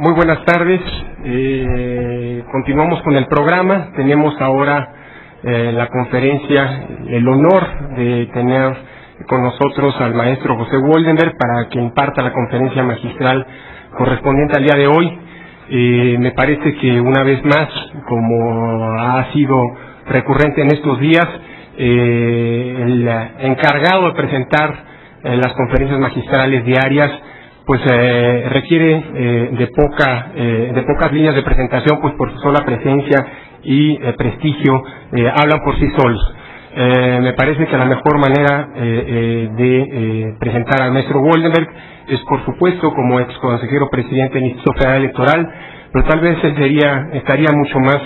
Muy buenas tardes. Continuamos con el programa. Tenemos ahora la conferencia, el honor de tener con nosotros al maestro José Woldenberg para que imparta la conferencia magistral correspondiente al día de hoy. Me parece que una vez más, como ha sido recurrente en estos días, el encargado de presentar las conferencias magistrales diarias pues requiere de pocas líneas de presentación, pues por su sola presencia y prestigio hablan por sí solos. Me parece que la mejor manera de presentar al maestro Woldenberg es, por supuesto, como ex consejero presidente del Instituto Federal Electoral, pero tal vez estaría mucho más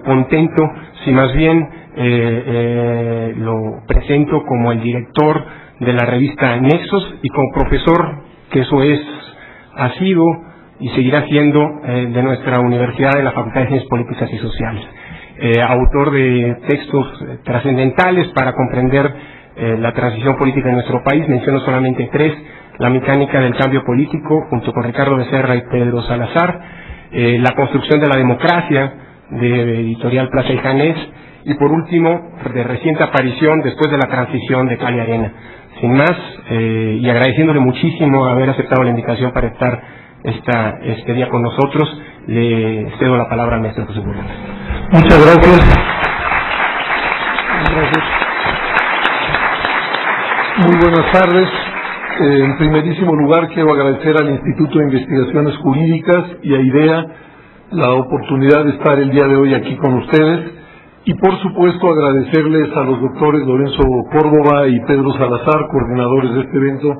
contento si más bien lo presento como el director de la revista Nexos y como profesor, que eso ha sido y seguirá siendo de nuestra universidad, de la Facultad de Ciencias Políticas y Sociales. Autor de textos trascendentales para comprender la transición política en nuestro país. Menciono solamente tres: La mecánica del cambio político, junto con Ricardo Becerra y Pedro Salazar; La construcción de la democracia, de Editorial Plaza y Janés; y por último, de reciente aparición, Después de la transición, de Cali Arena. Sin más, y agradeciéndole muchísimo haber aceptado la invitación para estar este día con nosotros, le cedo la palabra al maestro José Woldenberg. Muchas gracias. Muy buenas tardes. En primerísimo lugar, quiero agradecer al Instituto de Investigaciones Jurídicas y a IDEA la oportunidad de estar el día de hoy aquí con ustedes. Y por supuesto agradecerles a los doctores Lorenzo Córdoba y Pedro Salazar, coordinadores de este evento,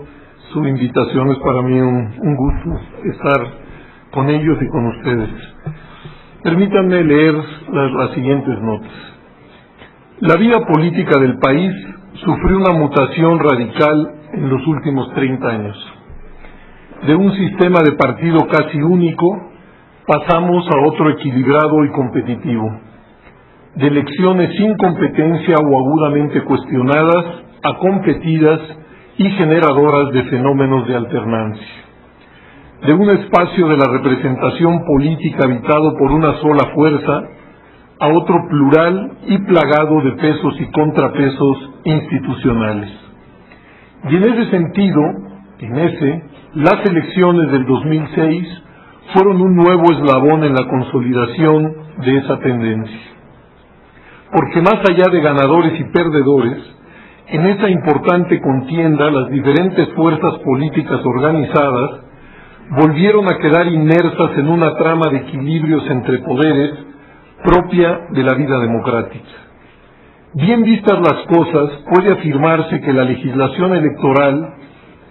su invitación. Es para mí un gusto estar con ellos y con ustedes. Permítanme leer las siguientes notas. La vida política del país sufrió una mutación radical en los últimos 30 años. De un sistema de partido casi único, pasamos a otro equilibrado y competitivo. De elecciones sin competencia o agudamente cuestionadas a competidas y generadoras de fenómenos de alternancia. De un espacio de la representación política habitado por una sola fuerza a otro plural y plagado de pesos y contrapesos institucionales. Y en ese sentido, las elecciones del 2006 fueron un nuevo eslabón en la consolidación de esa tendencia. Porque más allá de ganadores y perdedores, en esa importante contienda las diferentes fuerzas políticas organizadas volvieron a quedar inmersas en una trama de equilibrios entre poderes propia de la vida democrática. Bien vistas las cosas, puede afirmarse que la legislación electoral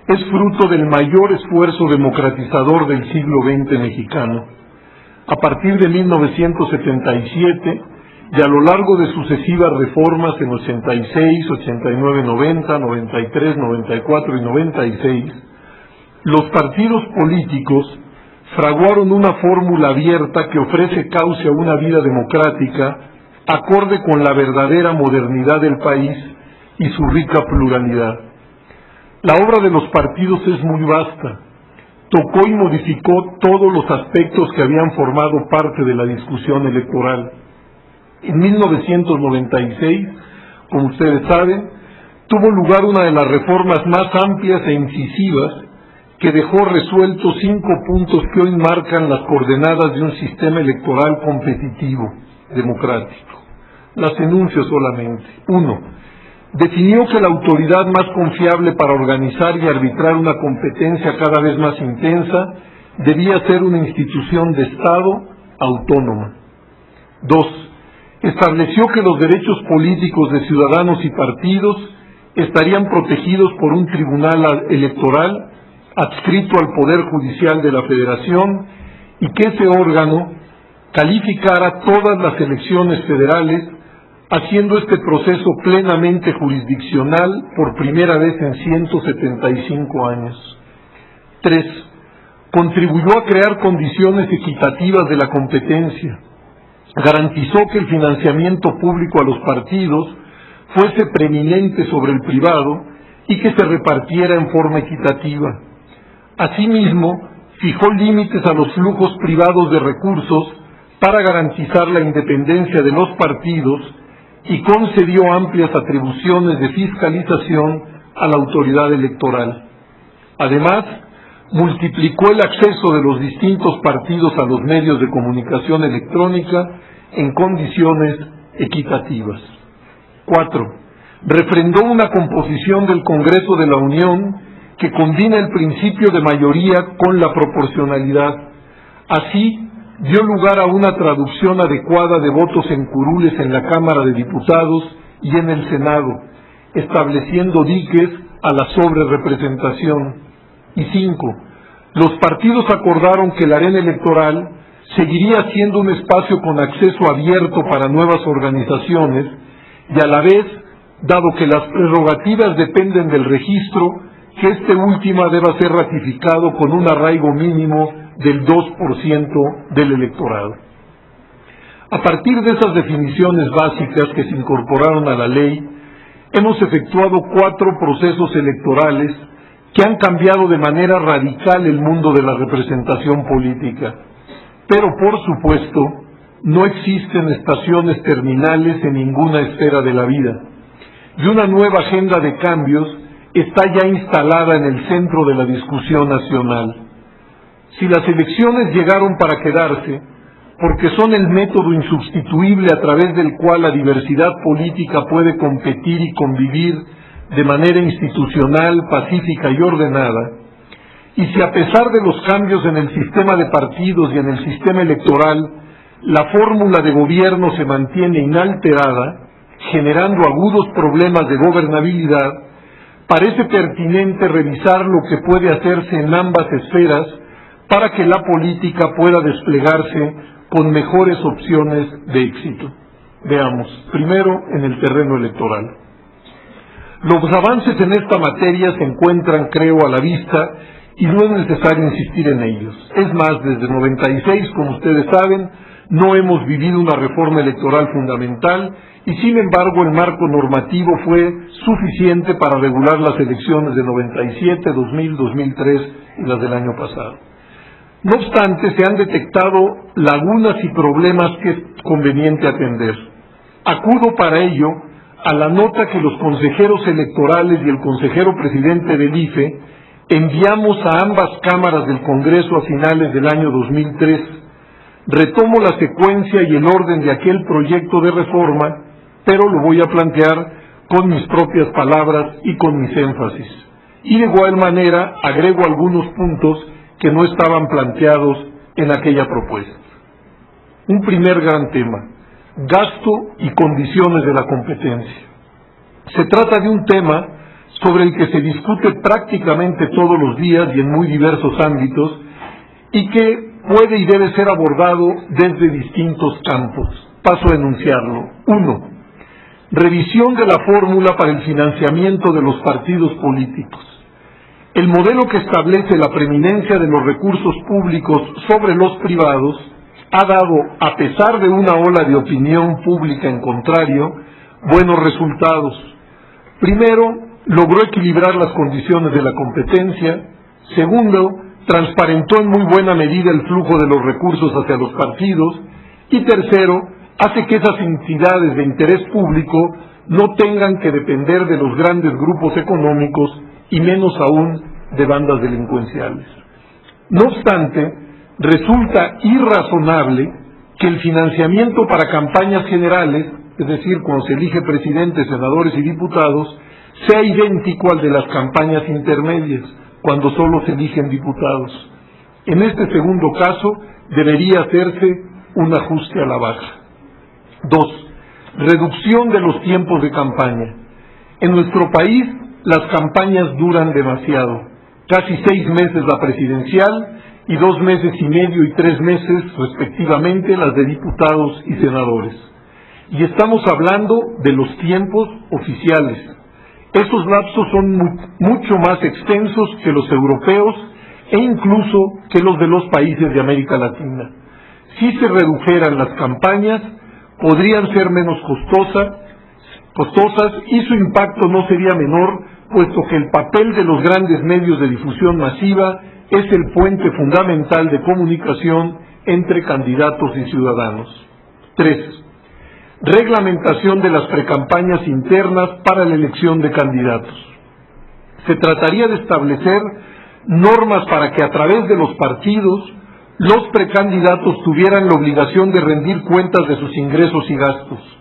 es fruto del mayor esfuerzo democratizador del siglo XX mexicano. A partir de 1977, y a lo largo de sucesivas reformas en 86, 89, 90, 93, 94 y 96, los partidos políticos fraguaron una fórmula abierta que ofrece cauce a una vida democrática acorde con la verdadera modernidad del país y su rica pluralidad. La obra de los partidos es muy vasta. Tocó y modificó todos los aspectos que habían formado parte de la discusión electoral. En 1996, como ustedes saben, tuvo lugar una de las reformas más amplias e incisivas que dejó resueltos 5 puntos que hoy marcan las coordenadas de un sistema electoral competitivo, democrático. Las enuncio solamente. 1. Definió que la autoridad más confiable para organizar y arbitrar una competencia cada vez más intensa debía ser una institución de Estado autónoma. 2. Estableció que los derechos políticos de ciudadanos y partidos estarían protegidos por un tribunal electoral adscrito al Poder Judicial de la Federación y que ese órgano calificara todas las elecciones federales, haciendo este proceso plenamente jurisdiccional por primera vez en 175 años. 3. Contribuyó a crear condiciones equitativas de la competencia. Garantizó que el financiamiento público a los partidos fuese preeminente sobre el privado y que se repartiera en forma equitativa. Asimismo, fijó límites a los flujos privados de recursos para garantizar la independencia de los partidos y concedió amplias atribuciones de fiscalización a la autoridad electoral. Además, multiplicó el acceso de los distintos partidos a los medios de comunicación electrónica en condiciones equitativas. 4. Refrendó una composición del Congreso de la Unión que combina el principio de mayoría con la proporcionalidad. Así, dio lugar a una traducción adecuada de votos en curules en la Cámara de Diputados y en el Senado, estableciendo diques a la sobrerepresentación. Y 5. Los partidos acordaron que la arena electoral seguiría siendo un espacio con acceso abierto para nuevas organizaciones y a la vez, dado que las prerrogativas dependen del registro, que este último deba ser ratificado con un arraigo mínimo del 2% del electorado. A partir de esas definiciones básicas que se incorporaron a la ley, hemos efectuado 4 procesos electorales que han cambiado de manera radical el mundo de la representación política. Pero, por supuesto, no existen estaciones terminales en ninguna esfera de la vida, y una nueva agenda de cambios está ya instalada en el centro de la discusión nacional. Si las elecciones llegaron para quedarse, porque son el método insustituible a través del cual la diversidad política puede competir y convivir de manera institucional, pacífica y ordenada, y si a pesar de los cambios en el sistema de partidos y en el sistema electoral, la fórmula de gobierno se mantiene inalterada, generando agudos problemas de gobernabilidad, parece pertinente revisar lo que puede hacerse en ambas esferas para que la política pueda desplegarse con mejores opciones de éxito. Veamos, primero en el terreno electoral. Los avances en esta materia se encuentran, creo, a la vista y no es necesario insistir en ellos. Es más, desde 96, como ustedes saben, no hemos vivido una reforma electoral fundamental y sin embargo el marco normativo fue suficiente para regular las elecciones de 97, 2000, 2003 y las del año pasado. No obstante, se han detectado lagunas y problemas que es conveniente atender. Acudo para ello a la nota que los consejeros electorales y el consejero presidente del IFE enviamos a ambas cámaras del Congreso a finales del año 2003. Retomo la secuencia y el orden de aquel proyecto de reforma, pero lo voy a plantear con mis propias palabras y con mis énfasis. Y de igual manera agrego algunos puntos que no estaban planteados en aquella propuesta. Un primer gran tema: gasto y condiciones de la competencia. Se trata de un tema sobre el que se discute prácticamente todos los días y en muy diversos ámbitos y que puede y debe ser abordado desde distintos campos. Paso a enunciarlo. 1. Revisión de la fórmula para el financiamiento de los partidos políticos. El modelo que establece la preeminencia de los recursos públicos sobre los privados ha dado, a pesar de una ola de opinión pública en contrario, buenos resultados. Primero, logró equilibrar las condiciones de la competencia. Segundo, transparentó en muy buena medida el flujo de los recursos hacia los partidos. Y tercero, hace que esas entidades de interés público no tengan que depender de los grandes grupos económicos y menos aún de bandas delincuenciales. No obstante, resulta irrazonable que el financiamiento para campañas generales, es decir, cuando se elige presidente, senadores y diputados, sea idéntico al de las campañas intermedias, cuando solo se eligen diputados. En este segundo caso, debería hacerse un ajuste a la baja. 2. Reducción de los tiempos de campaña. En nuestro país, las campañas duran demasiado, casi 6 meses la presidencial y 2 meses y medio y 3 meses respectivamente las de diputados y senadores. Y estamos hablando de los tiempos oficiales. Esos lapsos son mucho más extensos que los europeos e incluso que los de los países de América Latina. Si se redujeran las campañas, podrían ser menos costosas y su impacto no sería menor, puesto que el papel de los grandes medios de difusión masiva es el puente fundamental de comunicación entre candidatos y ciudadanos. 3. Reglamentación de las precampañas internas para la elección de candidatos. Se trataría de establecer normas para que a través de los partidos los precandidatos tuvieran la obligación de rendir cuentas de sus ingresos y gastos.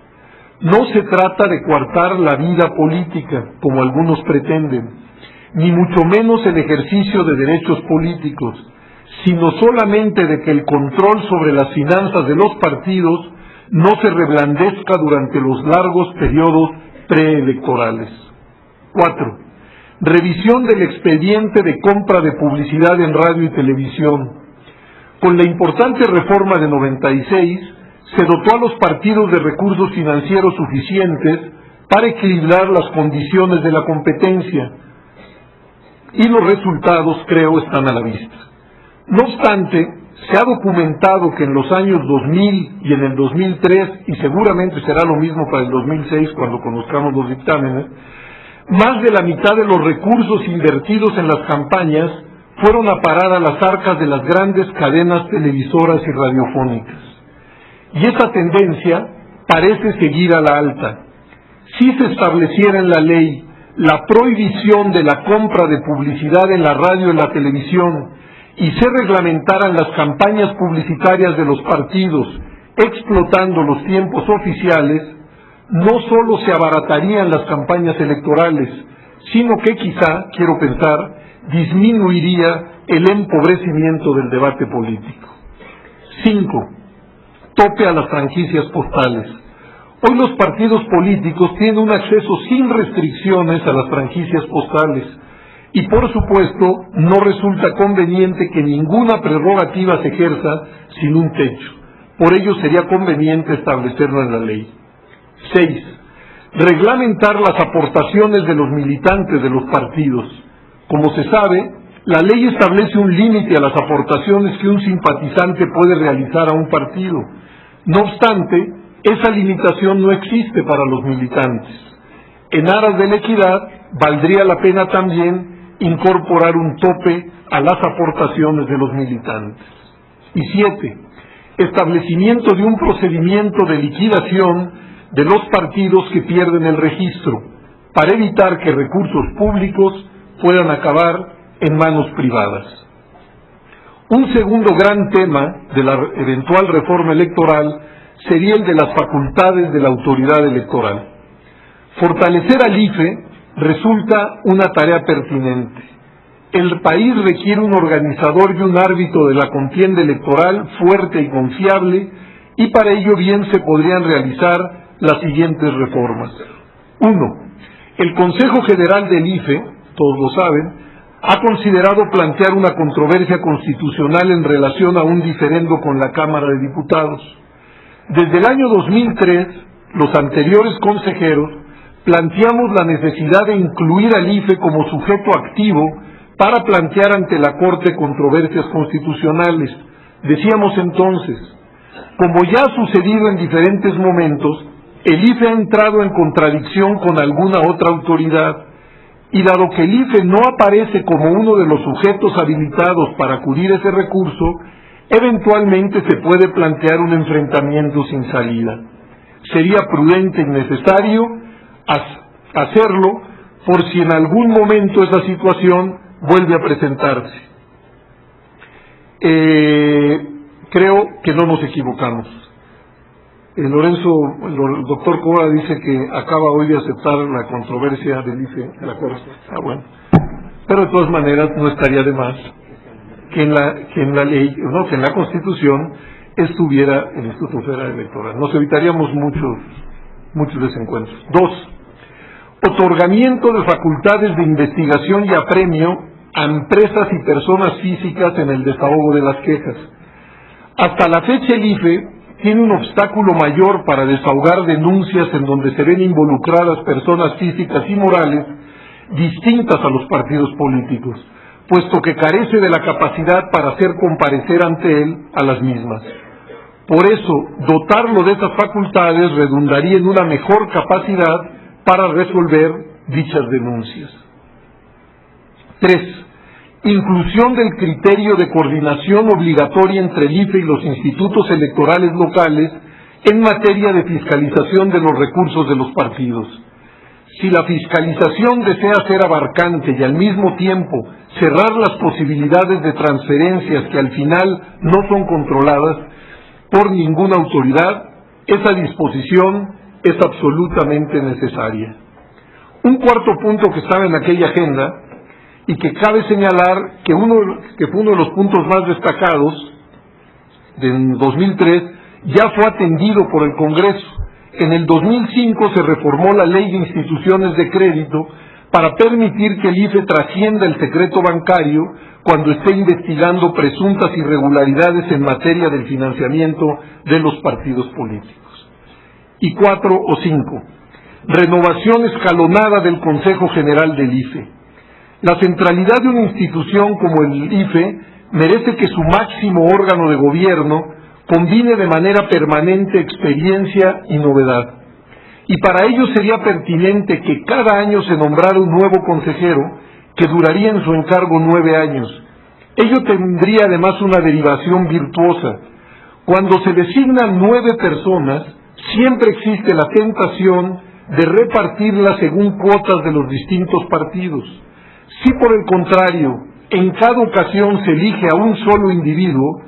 No se trata de coartar la vida política, como algunos pretenden, ni mucho menos el ejercicio de derechos políticos, sino solamente de que el control sobre las finanzas de los partidos no se reblandezca durante los largos periodos preelectorales. 4. Revisión del expediente de compra de publicidad en radio y televisión. Con la importante reforma de 96, se dotó a los partidos de recursos financieros suficientes para equilibrar las condiciones de la competencia, y los resultados, creo, están a la vista. No obstante, se ha documentado que en los años 2000 y en el 2003, y seguramente será lo mismo para el 2006 cuando conozcamos los dictámenes, más de la mitad de los recursos invertidos en las campañas fueron a parar a las arcas de las grandes cadenas televisoras y radiofónicas. Y esa tendencia parece seguir a la alta. Si se estableciera en la ley la prohibición de la compra de publicidad en la radio y en la televisión y se reglamentaran las campañas publicitarias de los partidos explotando los tiempos oficiales, no solo se abaratarían las campañas electorales, sino que quizá, quiero pensar, disminuiría el empobrecimiento del debate político. 5. Tope a las franquicias postales. Hoy los partidos políticos tienen un acceso sin restricciones a las franquicias postales y por supuesto no resulta conveniente que ninguna prerrogativa se ejerza sin un techo. Por ello sería conveniente establecerlo en la ley. 6. Reglamentar las aportaciones de los militantes de los partidos. Como se sabe, la ley establece un límite a las aportaciones que un simpatizante puede realizar a un partido. No obstante, esa limitación no existe para los militantes. En aras de la equidad, valdría la pena también incorporar un tope a las aportaciones de los militantes. Y 7. Establecimiento de un procedimiento de liquidación de los partidos que pierden el registro, para evitar que recursos públicos puedan acabar en manos privadas. Un segundo gran tema de la eventual reforma electoral sería el de las facultades de la autoridad electoral. Fortalecer al IFE resulta una tarea pertinente. El país requiere un organizador y un árbitro de la contienda electoral fuerte y confiable, y para ello bien se podrían realizar las siguientes reformas. 1. El Consejo General del IFE, todos lo saben, ha considerado plantear una controversia constitucional en relación a un diferendo con la Cámara de Diputados. Desde el año 2003, los anteriores consejeros planteamos la necesidad de incluir al IFE como sujeto activo para plantear ante la Corte controversias constitucionales. Decíamos entonces, como ya ha sucedido en diferentes momentos, el IFE ha entrado en contradicción con alguna otra autoridad, y dado que el IFE no aparece como uno de los sujetos habilitados para acudir a ese recurso, eventualmente se puede plantear un enfrentamiento sin salida. Sería prudente y necesario hacerlo por si en algún momento esa situación vuelve a presentarse. Creo que no nos equivocamos. El doctor Cova dice que acaba hoy de aceptar la controversia del IFE en la Corte. Bueno. Pero de todas maneras no estaría de más que en la ley, que en la Constitución estuviera el Instituto Federal Electoral. Nos evitaríamos muchos desencuentros. 2. Otorgamiento de facultades de investigación y apremio a empresas y personas físicas en el desahogo de las quejas. Hasta la fecha el IFE tiene un obstáculo mayor para desahogar denuncias en donde se ven involucradas personas físicas y morales distintas a los partidos políticos, puesto que carece de la capacidad para hacer comparecer ante él a las mismas. Por eso, dotarlo de esas facultades redundaría en una mejor capacidad para resolver dichas denuncias. 3. inclusión del criterio de coordinación obligatoria entre el IFE y los institutos electorales locales en materia de fiscalización de los recursos de los partidos. Si la fiscalización desea ser abarcante y al mismo tiempo cerrar las posibilidades de transferencias que al final no son controladas por ninguna autoridad, esa disposición es absolutamente necesaria. Un cuarto punto que estaba en aquella agenda y que cabe señalar que fue uno de los puntos más destacados en 2003, ya fue atendido por el Congreso. En el 2005 se reformó la Ley de Instituciones de Crédito para permitir que el IFE trascienda el secreto bancario cuando esté investigando presuntas irregularidades en materia del financiamiento de los partidos políticos. Y 4 o 5, renovación escalonada del Consejo General del IFE. La centralidad de una institución como el IFE merece que su máximo órgano de gobierno combine de manera permanente experiencia y novedad. Y para ello sería pertinente que cada año se nombrara un nuevo consejero que duraría en su encargo 9 años. Ello tendría además una derivación virtuosa. Cuando se designan 9 personas, siempre existe la tentación de repartirlas según cuotas de los distintos partidos. Si por el contrario, en cada ocasión se elige a un solo individuo,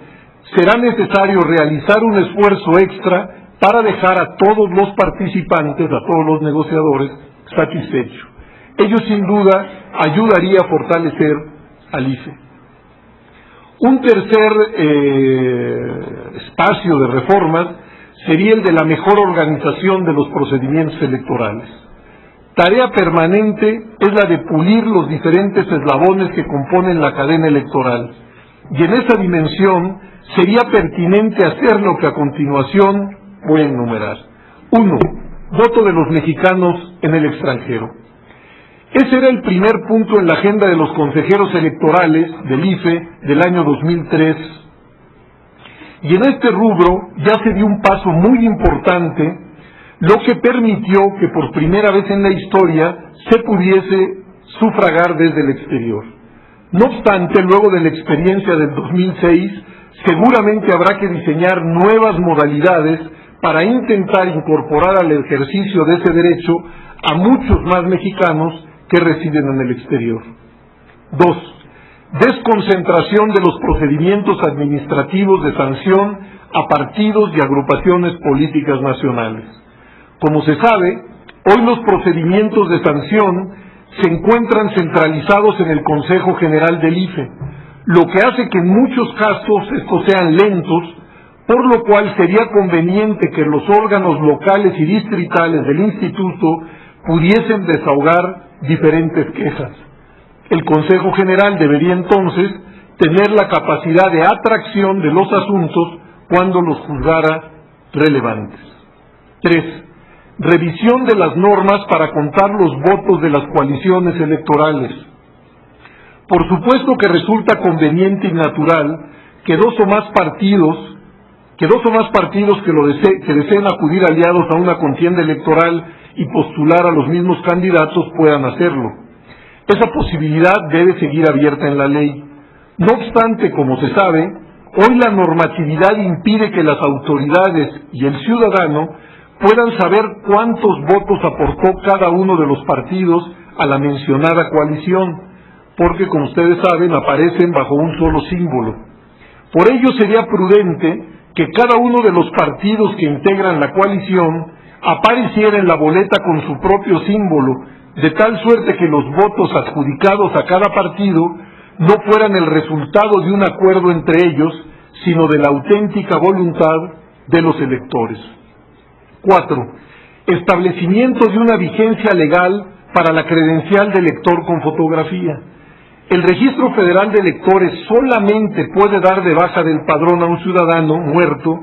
será necesario realizar un esfuerzo extra para dejar a todos los participantes, a todos los negociadores, satisfechos. Ello sin duda ayudaría a fortalecer al IFE. Un tercer espacio de reformas sería el de la mejor organización de los procedimientos electorales. Tarea permanente es la de pulir los diferentes eslabones que componen la cadena electoral, y en esa dimensión sería pertinente hacer lo que a continuación voy a enumerar. 1. Voto de los mexicanos en el extranjero. Ese era el primer punto en la agenda de los consejeros electorales del IFE del año 2003. Y en este rubro ya se dio un paso muy importante, lo que permitió que por primera vez en la historia se pudiese sufragar desde el exterior. No obstante, luego de la experiencia del 2006, seguramente habrá que diseñar nuevas modalidades para intentar incorporar al ejercicio de ese derecho a muchos más mexicanos que residen en el exterior. 2. Desconcentración de los procedimientos administrativos de sanción a partidos y agrupaciones políticas nacionales. Como se sabe, hoy los procedimientos de sanción se encuentran centralizados en el Consejo General del IFE, lo que hace que en muchos casos estos sean lentos, por lo cual sería conveniente que los órganos locales y distritales del instituto pudiesen desahogar diferentes quejas. El Consejo General debería entonces tener la capacidad de atracción de los asuntos cuando los juzgara relevantes. 3. Revisión de las normas para contar los votos de las coaliciones electorales. Por supuesto que resulta conveniente y natural que dos o más partidos que deseen acudir aliados a una contienda electoral y postular a los mismos candidatos puedan hacerlo. Esa posibilidad debe seguir abierta en la ley. No obstante, como se sabe, hoy la normatividad impide que las autoridades y el ciudadano puedan saber cuántos votos aportó cada uno de los partidos a la mencionada coalición, porque, como ustedes saben, aparecen bajo un solo símbolo. Por ello sería prudente que cada uno de los partidos que integran la coalición apareciera en la boleta con su propio símbolo, de tal suerte que los votos adjudicados a cada partido no fueran el resultado de un acuerdo entre ellos, sino de la auténtica voluntad de los electores. 4. Establecimiento de una vigencia legal para la credencial de elector con fotografía. El Registro Federal de Electores solamente puede dar de baja del padrón a un ciudadano muerto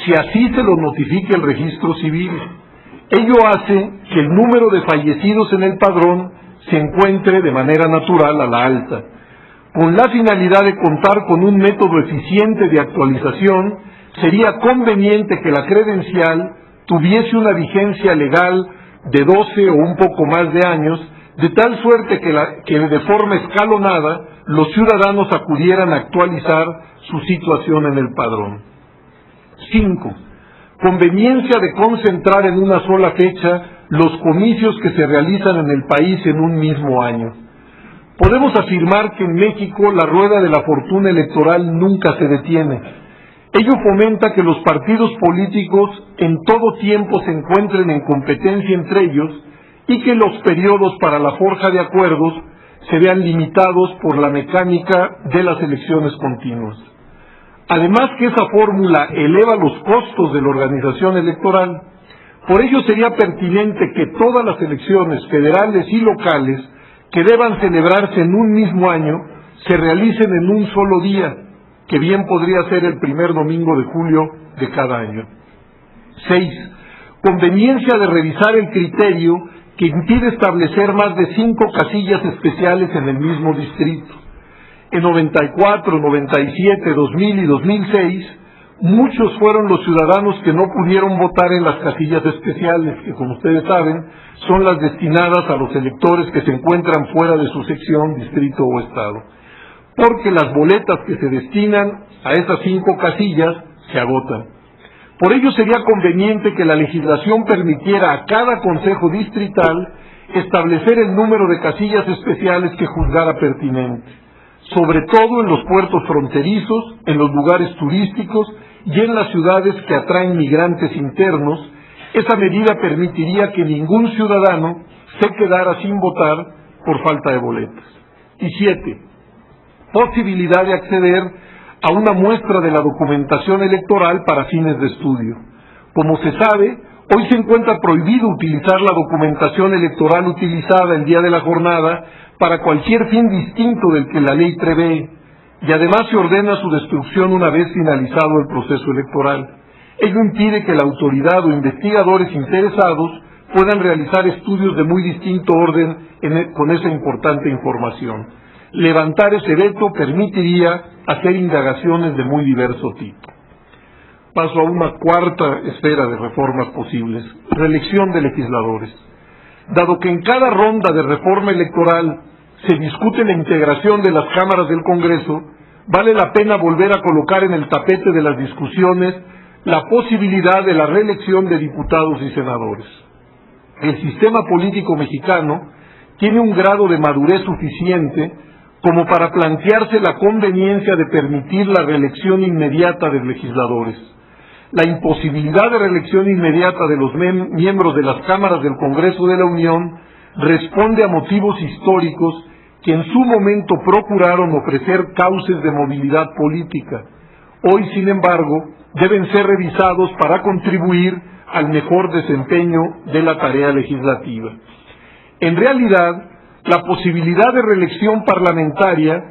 si así se lo notifique el registro civil. Ello hace que el número de fallecidos en el padrón se encuentre de manera natural a la alta. Con la finalidad de contar con un método eficiente de actualización, sería conveniente que la credencial tuviese una vigencia legal de 12 o un poco más de años, de tal suerte que de forma escalonada los ciudadanos acudieran a actualizar su situación en el padrón. 5. Conveniencia de concentrar en una sola fecha los comicios que se realizan en el país en un mismo año. Podemos afirmar que en México la rueda de la fortuna electoral nunca se detiene. Ello fomenta que los partidos políticos en todo tiempo se encuentren en competencia entre ellos y que los periodos para la forja de acuerdos se vean limitados por la mecánica de las elecciones continuas. Además que esa fórmula eleva los costos de la organización electoral, por ello sería pertinente que todas las elecciones federales y locales que deban celebrarse en un mismo año se realicen en un solo día, que bien podría ser el primer domingo de julio de cada año. 6. Conveniencia de revisar el criterio que impide establecer más de 5 casillas especiales en el mismo distrito. En 94, 97, 2000 y 2006, muchos fueron los ciudadanos que no pudieron votar en las casillas especiales, que como ustedes saben, son las destinadas a los electores que se encuentran fuera de su sección, distrito o estado, porque las boletas que se destinan a esas 5 casillas se agotan. Por ello sería conveniente que la legislación permitiera a cada consejo distrital establecer el número de casillas especiales que juzgara pertinente, sobre todo en los puertos fronterizos, en los lugares turísticos y en las ciudades que atraen migrantes internos. Esa medida permitiría que ningún ciudadano se quedara sin votar por falta de boletas. Y 7. Posibilidad de acceder a una muestra de la documentación electoral para fines de estudio. Como se sabe, hoy se encuentra prohibido utilizar la documentación electoral utilizada el día de la jornada para cualquier fin distinto del que la ley prevé, y además se ordena su destrucción una vez finalizado el proceso electoral. Ello impide que la autoridad o investigadores interesados puedan realizar estudios de muy distinto orden con esa importante información. Levantar ese veto permitiría hacer indagaciones de muy diverso tipo. Paso a una cuarta esfera de reformas posibles: reelección de legisladores. Dado que en cada ronda de reforma electoral se discute la integración de las cámaras del Congreso, vale la pena volver a colocar en el tapete de las discusiones la posibilidad de la reelección de diputados y senadores. El sistema político mexicano tiene un grado de madurez suficiente como para plantearse la conveniencia de permitir la reelección inmediata de legisladores. La imposibilidad de reelección inmediata de los miembros de las cámaras del Congreso de la Unión responde a motivos históricos que en su momento procuraron ofrecer cauces de movilidad política. Hoy, sin embargo, deben ser revisados para contribuir al mejor desempeño de la tarea legislativa. En realidad, la posibilidad de reelección parlamentaria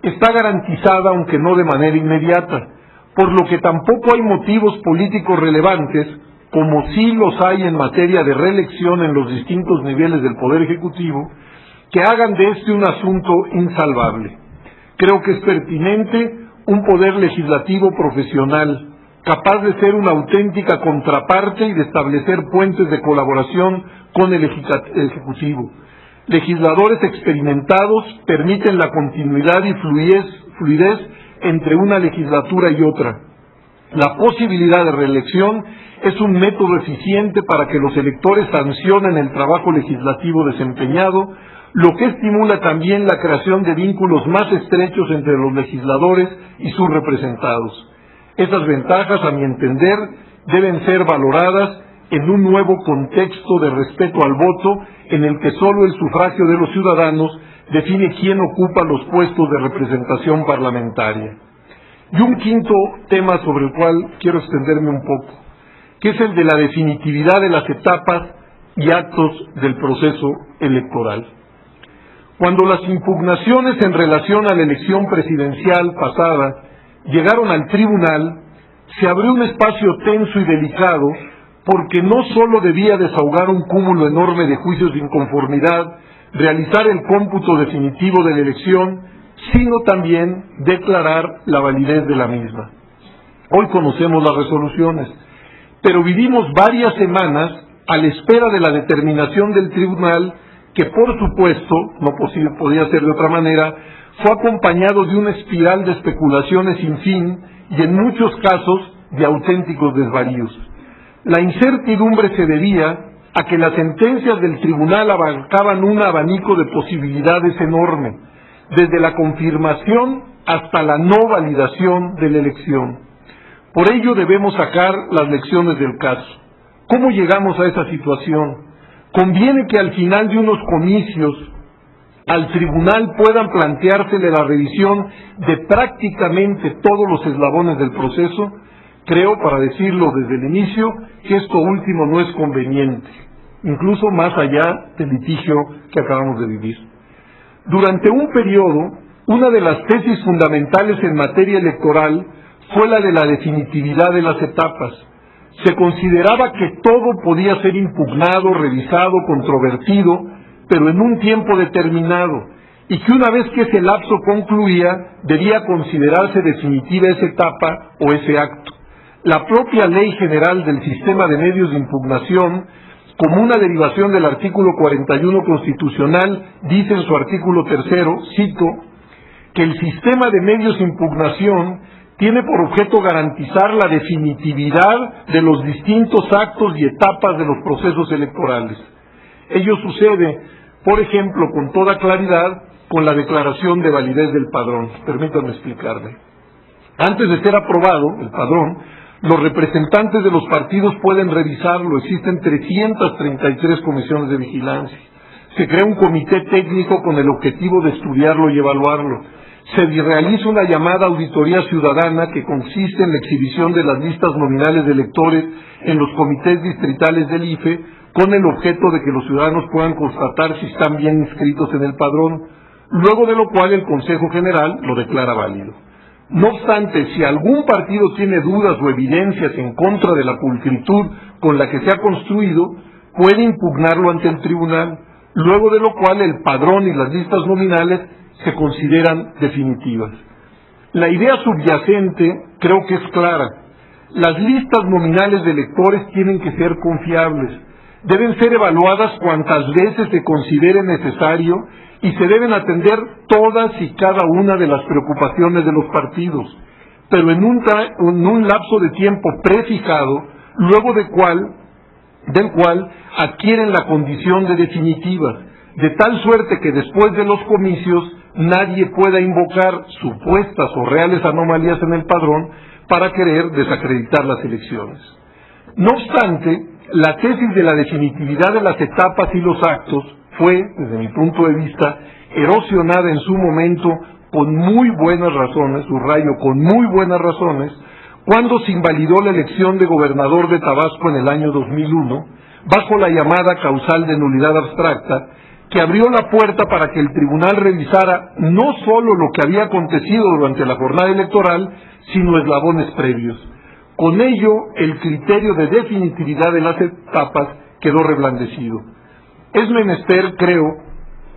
está garantizada, aunque no de manera inmediata, por lo que tampoco hay motivos políticos relevantes, como sí los hay en materia de reelección en los distintos niveles del Poder Ejecutivo, que hagan de este un asunto insalvable. Creo que es pertinente un poder legislativo profesional, capaz de ser una auténtica contraparte y de establecer puentes de colaboración con el Ejecutivo. Legisladores experimentados permiten la continuidad y fluidez entre una legislatura y otra. La posibilidad de reelección es un método eficiente para que los electores sancionen el trabajo legislativo desempeñado, lo que estimula también la creación de vínculos más estrechos entre los legisladores y sus representados. Esas ventajas, a mi entender, deben ser valoradas en un nuevo contexto de respeto al voto, en el que solo el sufragio de los ciudadanos define quién ocupa los puestos de representación parlamentaria. Y un quinto tema sobre el cual quiero extenderme un poco, que es el de la definitividad de las etapas y actos del proceso electoral. Cuando las impugnaciones en relación a la elección presidencial pasada llegaron al tribunal, se abrió un espacio tenso y delicado, porque no solo debía desahogar un cúmulo enorme de juicios de inconformidad, realizar el cómputo definitivo de la elección, sino también declarar la validez de la misma. Hoy conocemos las resoluciones, pero vivimos varias semanas a la espera de la determinación del tribunal que por supuesto, no podía ser de otra manera, fue acompañado de una espiral de especulaciones sin fin y en muchos casos de auténticos desvaríos. La incertidumbre se debía a que las sentencias del tribunal abarcaban un abanico de posibilidades enorme, desde la confirmación hasta la no validación de la elección. Por ello debemos sacar las lecciones del caso. ¿Cómo llegamos a esa situación? Conviene que al final de unos comicios al tribunal puedan planteársele la revisión de prácticamente todos los eslabones del proceso. Creo, para decirlo desde el inicio, que esto último no es conveniente, incluso más allá del litigio que acabamos de vivir. Durante un periodo, una de las tesis fundamentales en materia electoral fue la de la definitividad de las etapas. Se consideraba que todo podía ser impugnado, revisado, controvertido, pero en un tiempo determinado, y que una vez que ese lapso concluía, debía considerarse definitiva esa etapa o ese acto. La propia Ley General del Sistema de Medios de Impugnación, como una derivación del artículo 41 constitucional, dice en su artículo 3º, cito, que el sistema de medios de impugnación tiene por objeto garantizar la definitividad de los distintos actos y etapas de los procesos electorales. Ello sucede, por ejemplo, con toda claridad, con la declaración de validez del padrón. Permítanme explicarme. Antes de ser aprobado el padrón, los representantes de los partidos pueden revisarlo. Existen 333 comisiones de vigilancia. Se crea un comité técnico con el objetivo de estudiarlo y evaluarlo. Se realiza una llamada auditoría ciudadana que consiste en la exhibición de las listas nominales de electores en los comités distritales del IFE, con el objeto de que los ciudadanos puedan constatar si están bien inscritos en el padrón, luego de lo cual el Consejo General lo declara válido. No obstante, si algún partido tiene dudas o evidencias en contra de la pulcritud con la que se ha construido, puede impugnarlo ante el tribunal, luego de lo cual el padrón y las listas nominales se consideran definitivas. La idea subyacente creo que es clara. Las listas nominales de electores tienen que ser confiables, deben ser evaluadas cuantas veces se considere necesario y se deben atender todas y cada una de las preocupaciones de los partidos, pero en un lapso de tiempo prefijado, luego del cual adquieren la condición de definitivas, de tal suerte que después de los comicios nadie pueda invocar supuestas o reales anomalías en el padrón para querer desacreditar las elecciones. No obstante, la tesis de la definitividad de las etapas y los actos fue, desde mi punto de vista, erosionada en su momento con muy buenas razones, subrayo, con muy buenas razones, cuando se invalidó la elección de gobernador de Tabasco en el año 2001, bajo la llamada causal de nulidad abstracta, que abrió la puerta para que el tribunal revisara no solo lo que había acontecido durante la jornada electoral, sino eslabones previos. Con ello, el criterio de definitividad de las etapas quedó reblandecido. Es menester, creo,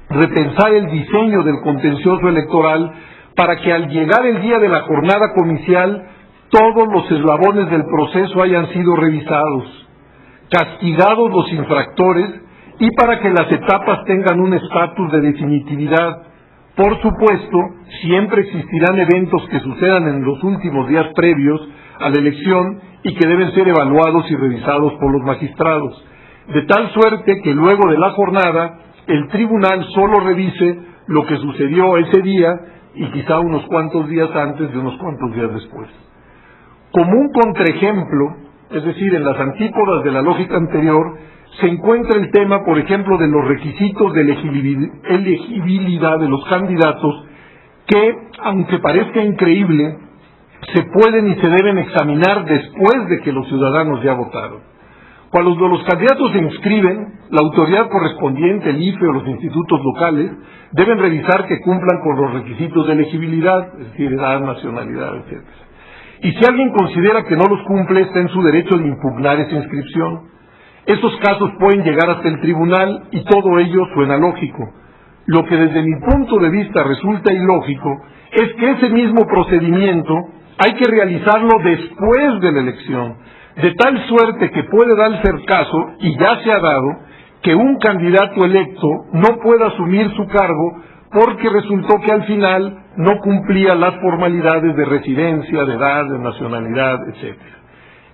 repensar el diseño del contencioso electoral para que al llegar el día de la jornada comicial, todos los eslabones del proceso hayan sido revisados, castigados los infractores y para que las etapas tengan un estatus de definitividad. Por supuesto, siempre existirán eventos que sucedan en los últimos días previos a la elección y que deben ser evaluados y revisados por los magistrados, de tal suerte que luego de la jornada el tribunal solo revise lo que sucedió ese día y quizá unos cuantos días antes de unos cuantos días después. Como un contraejemplo, es decir, en las antípodas de la lógica anterior, se encuentra el tema, por ejemplo, de los requisitos de elegibilidad de los candidatos que, aunque parezca increíble, se pueden y se deben examinar después de que los ciudadanos ya votaron. Cuando los candidatos se inscriben, la autoridad correspondiente, el IFE o los institutos locales, deben revisar que cumplan con los requisitos de elegibilidad, es decir, edad, nacionalidad, etc. Y si alguien considera que no los cumple, está en su derecho de impugnar esa inscripción. Estos casos pueden llegar hasta el tribunal y todo ello suena lógico. Lo que desde mi punto de vista resulta ilógico es que ese mismo procedimiento hay que realizarlo después de la elección, de tal suerte que puede darse el caso, y ya se ha dado, que un candidato electo no pueda asumir su cargo porque resultó que al final no cumplía las formalidades de residencia, de edad, de nacionalidad, etc.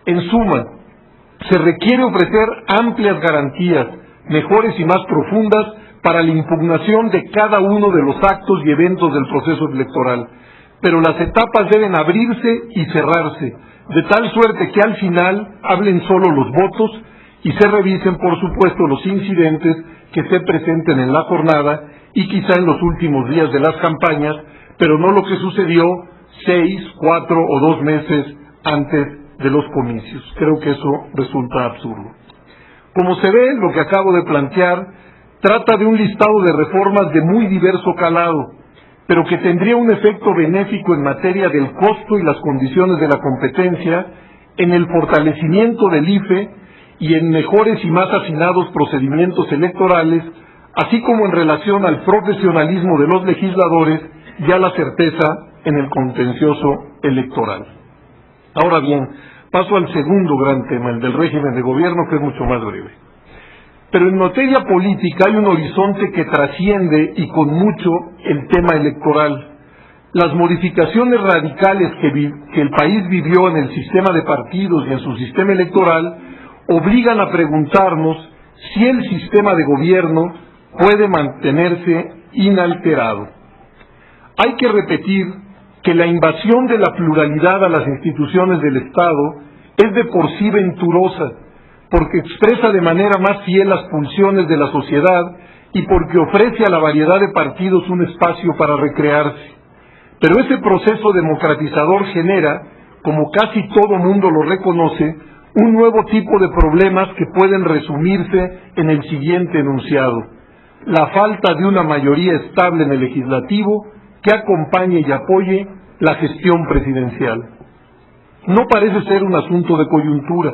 En suma, se requiere ofrecer amplias garantías, mejores y más profundas, para la impugnación de cada uno de los actos y eventos del proceso electoral, pero las etapas deben abrirse y cerrarse, de tal suerte que al final hablen solo los votos y se revisen, por supuesto, los incidentes que se presenten en la jornada y quizá en los últimos días de las campañas, pero no lo que sucedió 6, 4 o 2 meses antes de los comicios. Creo que eso resulta absurdo. Como se ve, lo que acabo de plantear trata de un listado de reformas de muy diverso calado, pero que tendría un efecto benéfico en materia del costo y las condiciones de la competencia, en el fortalecimiento del IFE y en mejores y más afinados procedimientos electorales, así como en relación al profesionalismo de los legisladores y a la certeza en el contencioso electoral. Ahora bien, paso al segundo gran tema, el del régimen de gobierno, que es mucho más breve. Pero en materia política hay un horizonte que trasciende y con mucho el tema electoral. Las modificaciones radicales que el país vivió en el sistema de partidos y en su sistema electoral obligan a preguntarnos si el sistema de gobierno puede mantenerse inalterado. Hay que repetir que la invasión de la pluralidad a las instituciones del Estado es de por sí venturosa, porque expresa de manera más fiel las pulsiones de la sociedad y porque ofrece a la variedad de partidos un espacio para recrearse. Pero ese proceso democratizador genera, como casi todo mundo lo reconoce, un nuevo tipo de problemas que pueden resumirse en el siguiente enunciado: la falta de una mayoría estable en el legislativo que acompañe y apoye la gestión presidencial. No parece ser un asunto de coyuntura,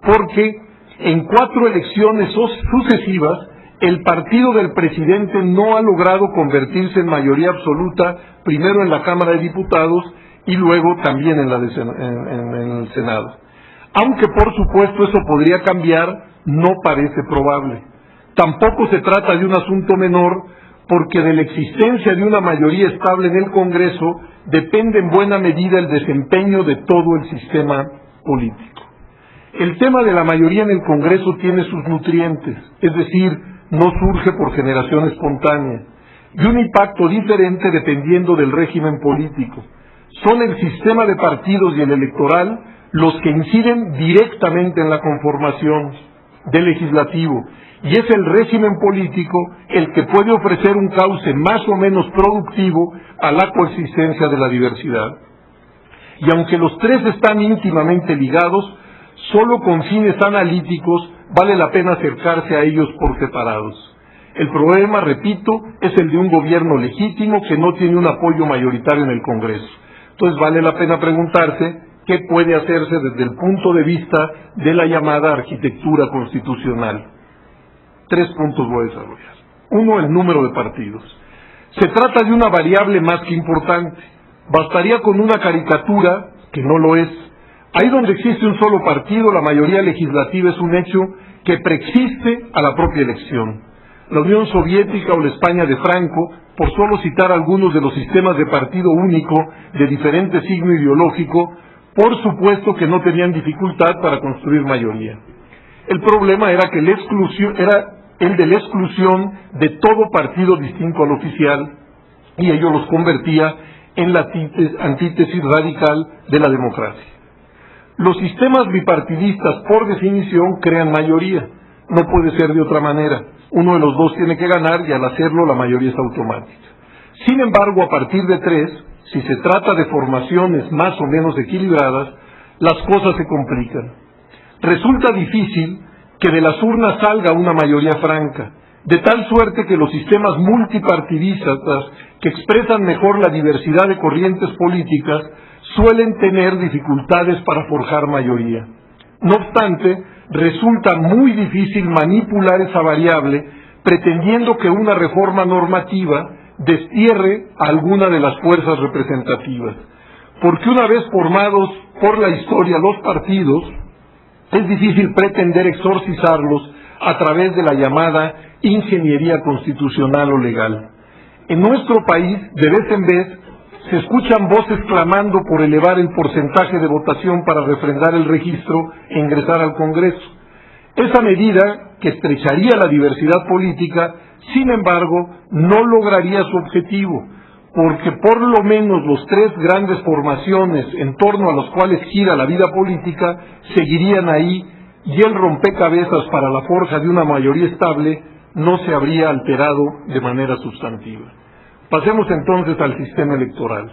porque en 4 elecciones sucesivas el partido del presidente no ha logrado convertirse en mayoría absoluta, primero en la Cámara de Diputados y luego también en el Senado. Aunque por supuesto eso podría cambiar, no parece probable. Tampoco se trata de un asunto menor, porque de la existencia de una mayoría estable en el Congreso depende en buena medida el desempeño de todo el sistema político. El tema de la mayoría en el Congreso tiene sus nutrientes, es decir, no surge por generación espontánea, y un impacto diferente dependiendo del régimen político. Son el sistema de partidos y el electoral los que inciden directamente en la conformación del legislativo, y es el régimen político el que puede ofrecer un cauce más o menos productivo a la coexistencia de la diversidad. Y aunque los tres están íntimamente ligados, solo con fines analíticos vale la pena acercarse a ellos por separados. El problema, repito, es el de un gobierno legítimo que no tiene un apoyo mayoritario en el Congreso. Entonces vale la pena preguntarse qué puede hacerse desde el punto de vista de la llamada arquitectura constitucional. 3 puntos voy a desarrollar. 1, el número de partidos. Se trata de una variable más que importante. Bastaría con una caricatura, que no lo es. Ahí donde existe un solo partido, la mayoría legislativa es un hecho que preexiste a la propia elección. La Unión Soviética o la España de Franco, por solo citar algunos de los sistemas de partido único de diferente signo ideológico, por supuesto que no tenían dificultad para construir mayoría. El problema era que el de la exclusión de todo partido distinto al oficial, y ello los convertía en la antítesis radical de la democracia. Los sistemas bipartidistas, por definición, crean mayoría. No puede ser de otra manera. Uno de los dos tiene que ganar y al hacerlo la mayoría es automática. Sin embargo, a partir de 3, si se trata de formaciones más o menos equilibradas, las cosas se complican. Resulta difícil que de las urnas salga una mayoría franca, de tal suerte que los sistemas multipartidistas que expresan mejor la diversidad de corrientes políticas suelen tener dificultades para forjar mayoría. No obstante, resulta muy difícil manipular esa variable pretendiendo que una reforma normativa destierre a alguna de las fuerzas representativas, porque una vez formados por la historia los partidos, es difícil pretender exorcizarlos a través de la llamada ingeniería constitucional o legal. En nuestro país, de vez en vez, se escuchan voces clamando por elevar el porcentaje de votación para refrendar el registro e ingresar al Congreso. Esa medida, que estrecharía la diversidad política, sin embargo, no lograría su objetivo, porque por lo menos los tres grandes formaciones en torno a las cuales gira la vida política seguirían ahí, y el rompecabezas para la forja de una mayoría estable no se habría alterado de manera sustantiva. Pasemos entonces al sistema electoral.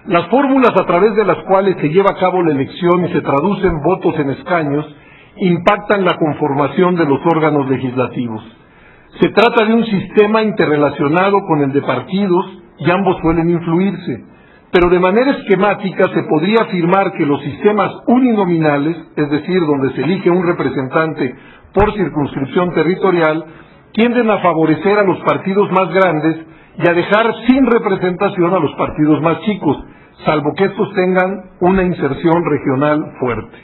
Las fórmulas a través de las cuales se lleva a cabo la elección y se traducen votos en escaños impactan la conformación de los órganos legislativos. Se trata de un sistema interrelacionado con el de partidos y ambos suelen influirse, pero de manera esquemática se podría afirmar que los sistemas uninominales, es decir, donde se elige un representante por circunscripción territorial, tienden a favorecer a los partidos más grandes y a dejar sin representación a los partidos más chicos, salvo que estos tengan una inserción regional fuerte.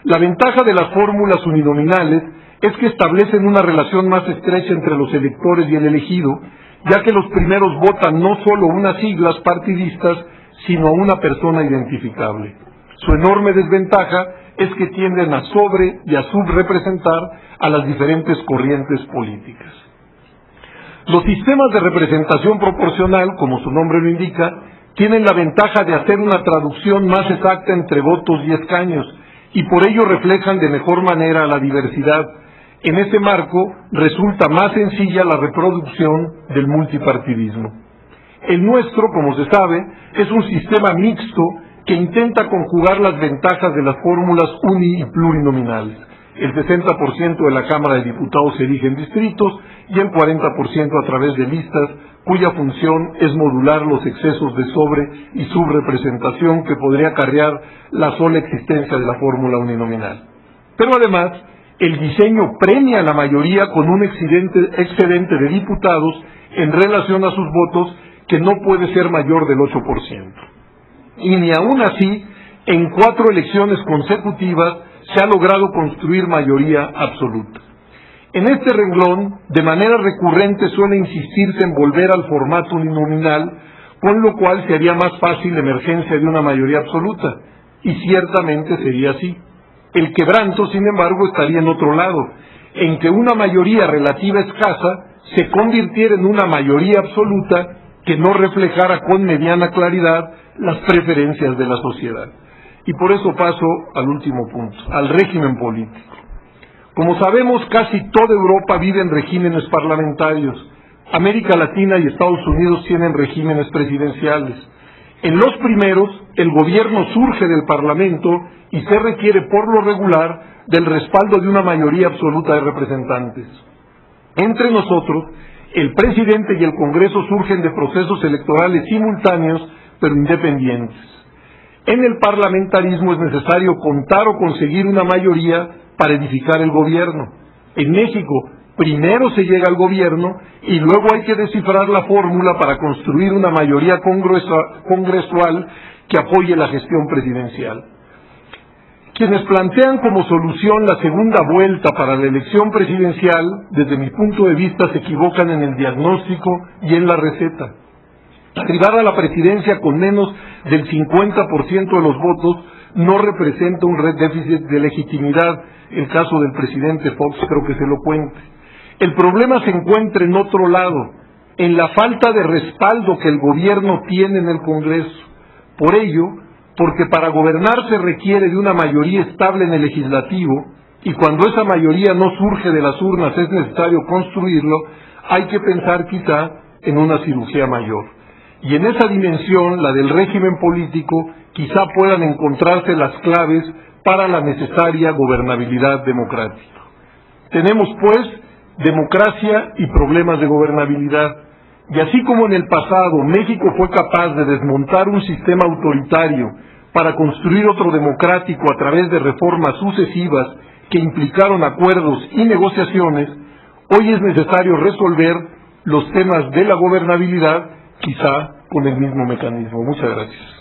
La ventaja de las fórmulas uninominales es que establecen una relación más estrecha entre los electores y el elegido, ya que los primeros votan no solo unas siglas partidistas, sino a una persona identificable. Su enorme desventaja es que tienden a sobre y a subrepresentar a las diferentes corrientes políticas. Los sistemas de representación proporcional, como su nombre lo indica, tienen la ventaja de hacer una traducción más exacta entre votos y escaños, y por ello reflejan de mejor manera la diversidad. En ese marco resulta más sencilla la reproducción del multipartidismo. El nuestro, como se sabe, es un sistema mixto que intenta conjugar las ventajas de las fórmulas uni y plurinominales. El 60% de la Cámara de Diputados se elige en distritos y el 40% a través de listas, cuya función es modular los excesos de sobre y subrepresentación que podría acarrear la sola existencia de la fórmula uninominal. Pero además, el diseño premia a la mayoría con un excedente de diputados en relación a sus votos que no puede ser mayor del 8%. Y ni aún así, en 4 elecciones consecutivas se ha logrado construir mayoría absoluta. En este renglón, de manera recurrente suele insistirse en volver al formato uninominal, con lo cual se haría más fácil la emergencia de una mayoría absoluta, y ciertamente sería así. El quebranto, sin embargo, estaría en otro lado, en que una mayoría relativa escasa se convirtiera en una mayoría absoluta que no reflejara con mediana claridad las preferencias de la sociedad. Y por eso paso al último punto, al régimen político. Como sabemos, casi toda Europa vive en regímenes parlamentarios. América Latina y Estados Unidos tienen regímenes presidenciales. En los primeros, el gobierno surge del Parlamento y se requiere por lo regular del respaldo de una mayoría absoluta de representantes. Entre nosotros, el presidente y el Congreso surgen de procesos electorales simultáneos, pero independientes. En el parlamentarismo es necesario contar o conseguir una mayoría para edificar el gobierno. En México, primero se llega al gobierno y luego hay que descifrar la fórmula para construir una mayoría congresual que apoye la gestión presidencial. Quienes plantean como solución la segunda vuelta para la elección presidencial, desde mi punto de vista, se equivocan en el diagnóstico y en la receta. Arribar a la presidencia con menos del 50% de los votos no representa un déficit de legitimidad. El caso del presidente Fox creo que es elocuente. El problema se encuentra en otro lado, en la falta de respaldo que el gobierno tiene en el Congreso. Por ello, porque para gobernar se requiere de una mayoría estable en el legislativo, y cuando esa mayoría no surge de las urnas es necesario construirlo, hay que pensar quizá en una cirugía mayor. Y en esa dimensión, la del régimen político, quizá puedan encontrarse las claves para la necesaria gobernabilidad democrática. Tenemos, pues, democracia y problemas de gobernabilidad. Y así como en el pasado México fue capaz de desmontar un sistema autoritario para construir otro democrático a través de reformas sucesivas que implicaron acuerdos y negociaciones, hoy es necesario resolver los temas de la gobernabilidad, quizá con el mismo mecanismo. Muchas gracias.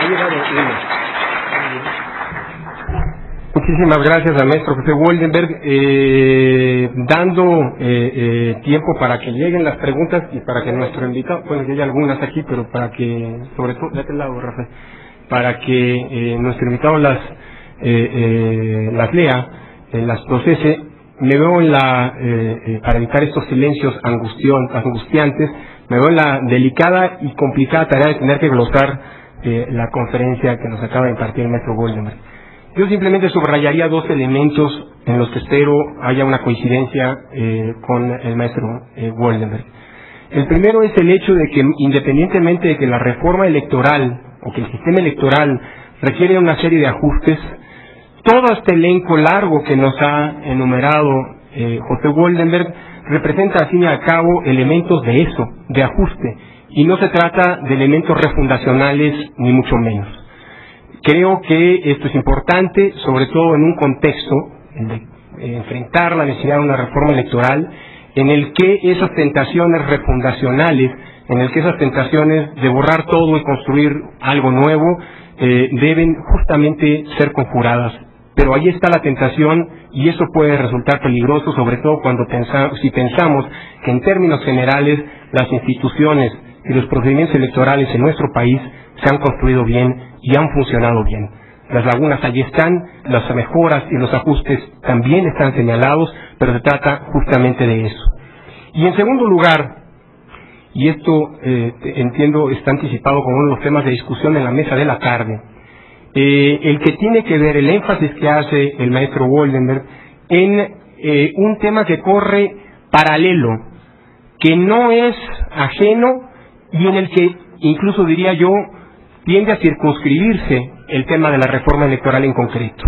ha llegado uno. Muchísimas gracias al maestro José Woldenberg, dando tiempo para que lleguen las preguntas y para que nuestro invitado, bueno, que hay algunas aquí, pero para que, sobre todo, de aquel lado, Rafael, para que nuestro invitado las lea, las procese. Me veo en para evitar estos silencios angustiantes, me veo en la delicada y complicada tarea de tener que glosar la conferencia que nos acaba de impartir el maestro Woldenberg. Yo simplemente subrayaría dos elementos en los que espero haya una coincidencia con el maestro Woldenberg. El primero es el hecho de que, independientemente de que la reforma electoral o que el sistema electoral requiere una serie de ajustes, todo este elenco largo que nos ha enumerado José Woldenberg representa al fin y al cabo elementos de eso, de ajuste, y no se trata de elementos refundacionales ni mucho menos. Creo que esto es importante, sobre todo en un contexto de enfrentar la necesidad de una reforma electoral en el que esas tentaciones refundacionales, en el que esas tentaciones de borrar todo y construir algo nuevo, deben justamente ser conjuradas. Pero ahí está la tentación y eso puede resultar peligroso, sobre todo si pensamos que en términos generales las instituciones y los procedimientos electorales en nuestro país se han construido bien y han funcionado bien. Las lagunas allí están, las mejoras y los ajustes también están señalados, pero se trata justamente de eso. Y en segundo lugar, y esto entiendo está anticipado como uno de los temas de discusión en la mesa de la tarde, el que tiene que ver el énfasis que hace el maestro Woldenberg en un tema que corre paralelo, que no es ajeno y en el que incluso diría yo tiende a circunscribirse el tema de la reforma electoral en concreto.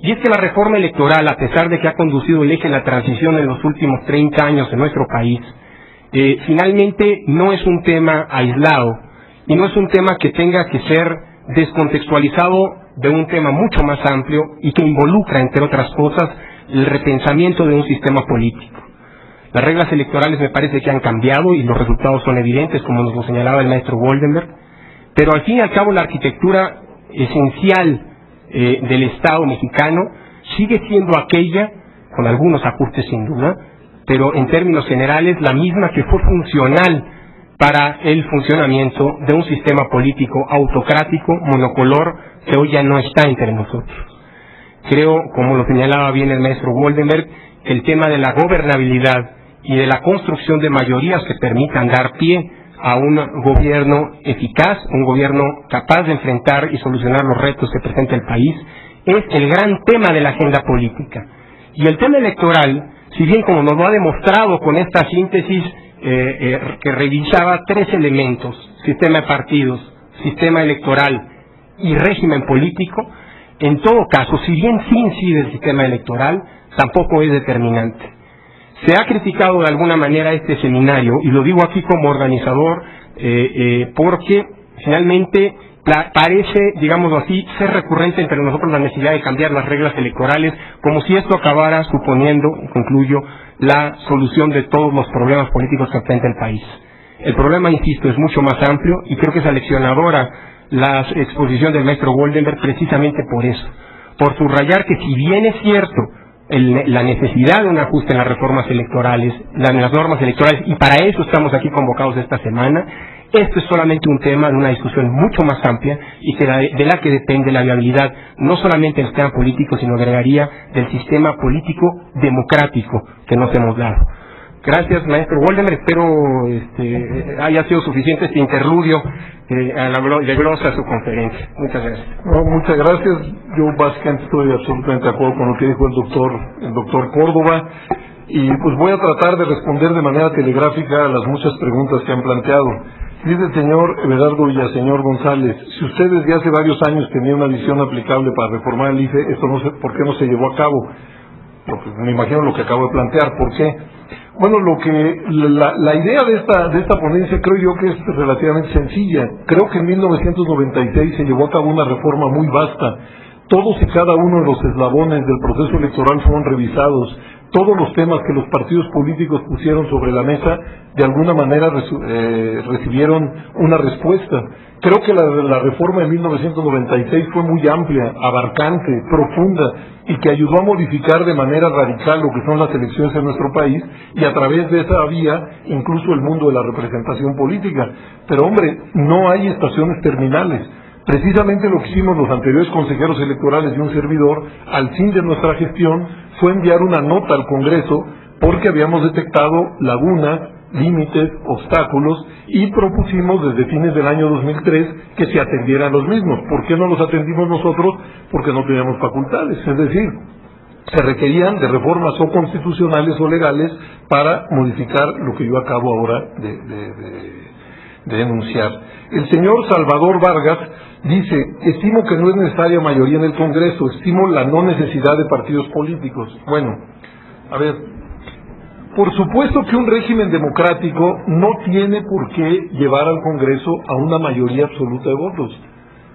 Y es que la reforma electoral, a pesar de que ha conducido el eje de la transición en los últimos 30 años en nuestro país, finalmente no es un tema aislado y no es un tema que tenga que ser descontextualizado de un tema mucho más amplio y que involucra, entre otras cosas, el repensamiento de un sistema político. Las reglas electorales me parece que han cambiado y los resultados son evidentes, como nos lo señalaba el maestro Woldenberg, pero al fin y al cabo la arquitectura esencial del Estado mexicano sigue siendo aquella, con algunos ajustes sin duda, pero en términos generales la misma que fue funcional para el funcionamiento de un sistema político autocrático, monocolor, que hoy ya no está entre nosotros. Creo, como lo señalaba bien el maestro Woldenberg, que el tema de la gobernabilidad y de la construcción de mayorías que permitan dar pie a un gobierno eficaz, un gobierno capaz de enfrentar y solucionar los retos que presenta el país, es el gran tema de la agenda política. Y el tema electoral, si bien como nos lo ha demostrado con esta síntesis que revisaba tres elementos, sistema de partidos, sistema electoral y régimen político, en todo caso, si bien sí incide el sistema electoral, tampoco es determinante. Se ha criticado de alguna manera este seminario, y lo digo aquí como organizador, porque finalmente parece, digámoslo así, ser recurrente entre nosotros la necesidad de cambiar las reglas electorales, como si esto acabara suponiendo, y concluyo, la solución de todos los problemas políticos que enfrenta el país. El problema, insisto, es mucho más amplio y creo que es aleccionadora la exposición del maestro Woldenberg precisamente por eso, por subrayar que si bien es cierto la necesidad de un ajuste en las reformas electorales, en las normas electorales, y para eso estamos aquí convocados esta semana, esto es solamente un tema de una discusión mucho más amplia y de la que depende la viabilidad no solamente del sistema político, sino agregaría del sistema político democrático que nos hemos dado. Gracias, maestro Woldenberg. Espero haya sido suficiente este interludio de glosa a su conferencia. Muchas gracias. No, muchas gracias. Yo básicamente estoy absolutamente de acuerdo con lo que dijo el doctor Córdoba, y pues voy a tratar de responder de manera telegráfica a las muchas preguntas que han planteado. Dice el señor Everardo Villaseñor González: si ustedes de hace varios años tenían una visión aplicable para reformar el IFE, esto no sé por qué no se llevó a cabo. Pues me imagino lo que acabo de plantear. ¿Por qué? Bueno, la idea de esta ponencia creo yo que es relativamente sencilla. Creo que en 1996 se llevó a cabo una reforma muy vasta. Todos y cada uno de los eslabones del proceso electoral fueron revisados. todos los temas que los partidos políticos pusieron sobre la mesa de alguna manera recibieron una respuesta. Creo que la reforma de 1996 fue muy amplia, abarcante, profunda, y que ayudó a modificar de manera radical lo que son las elecciones en nuestro país, y a través de esa vía incluso el mundo de la representación política. Pero hombre, no hay estaciones terminales. Precisamente lo que hicimos los anteriores consejeros electorales y un servidor, al fin de nuestra gestión, fue enviar una nota al Congreso porque habíamos detectado lagunas, límites, obstáculos, y propusimos desde fines del año 2003 que se atendieran los mismos. ¿Por qué no los atendimos nosotros? Porque no teníamos facultades, es decir, se requerían de reformas o constitucionales o legales para modificar lo que yo acabo ahora de enunciar. El señor Salvador Vargas dice: estimo que no es necesaria mayoría en el Congreso, estimo la no necesidad de partidos políticos. Bueno, a ver, por supuesto que un régimen democrático no tiene por qué llevar al Congreso a una mayoría absoluta de votos.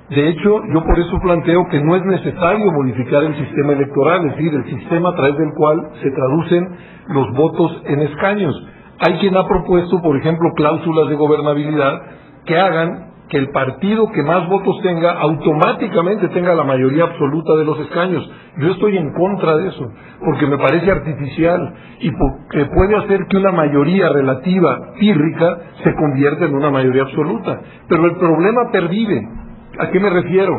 De hecho, yo por eso planteo que no es necesario modificar el sistema electoral, es decir, el sistema a través del cual se traducen los votos en escaños. Hay quien ha propuesto, por ejemplo, cláusulas de gobernabilidad que hagan que el partido que más votos tenga automáticamente tenga la mayoría absoluta de los escaños. Yo estoy en contra de eso, porque me parece artificial y que puede hacer que una mayoría relativa pírrica se convierta en una mayoría absoluta. Pero el problema pervive. ¿A qué me refiero?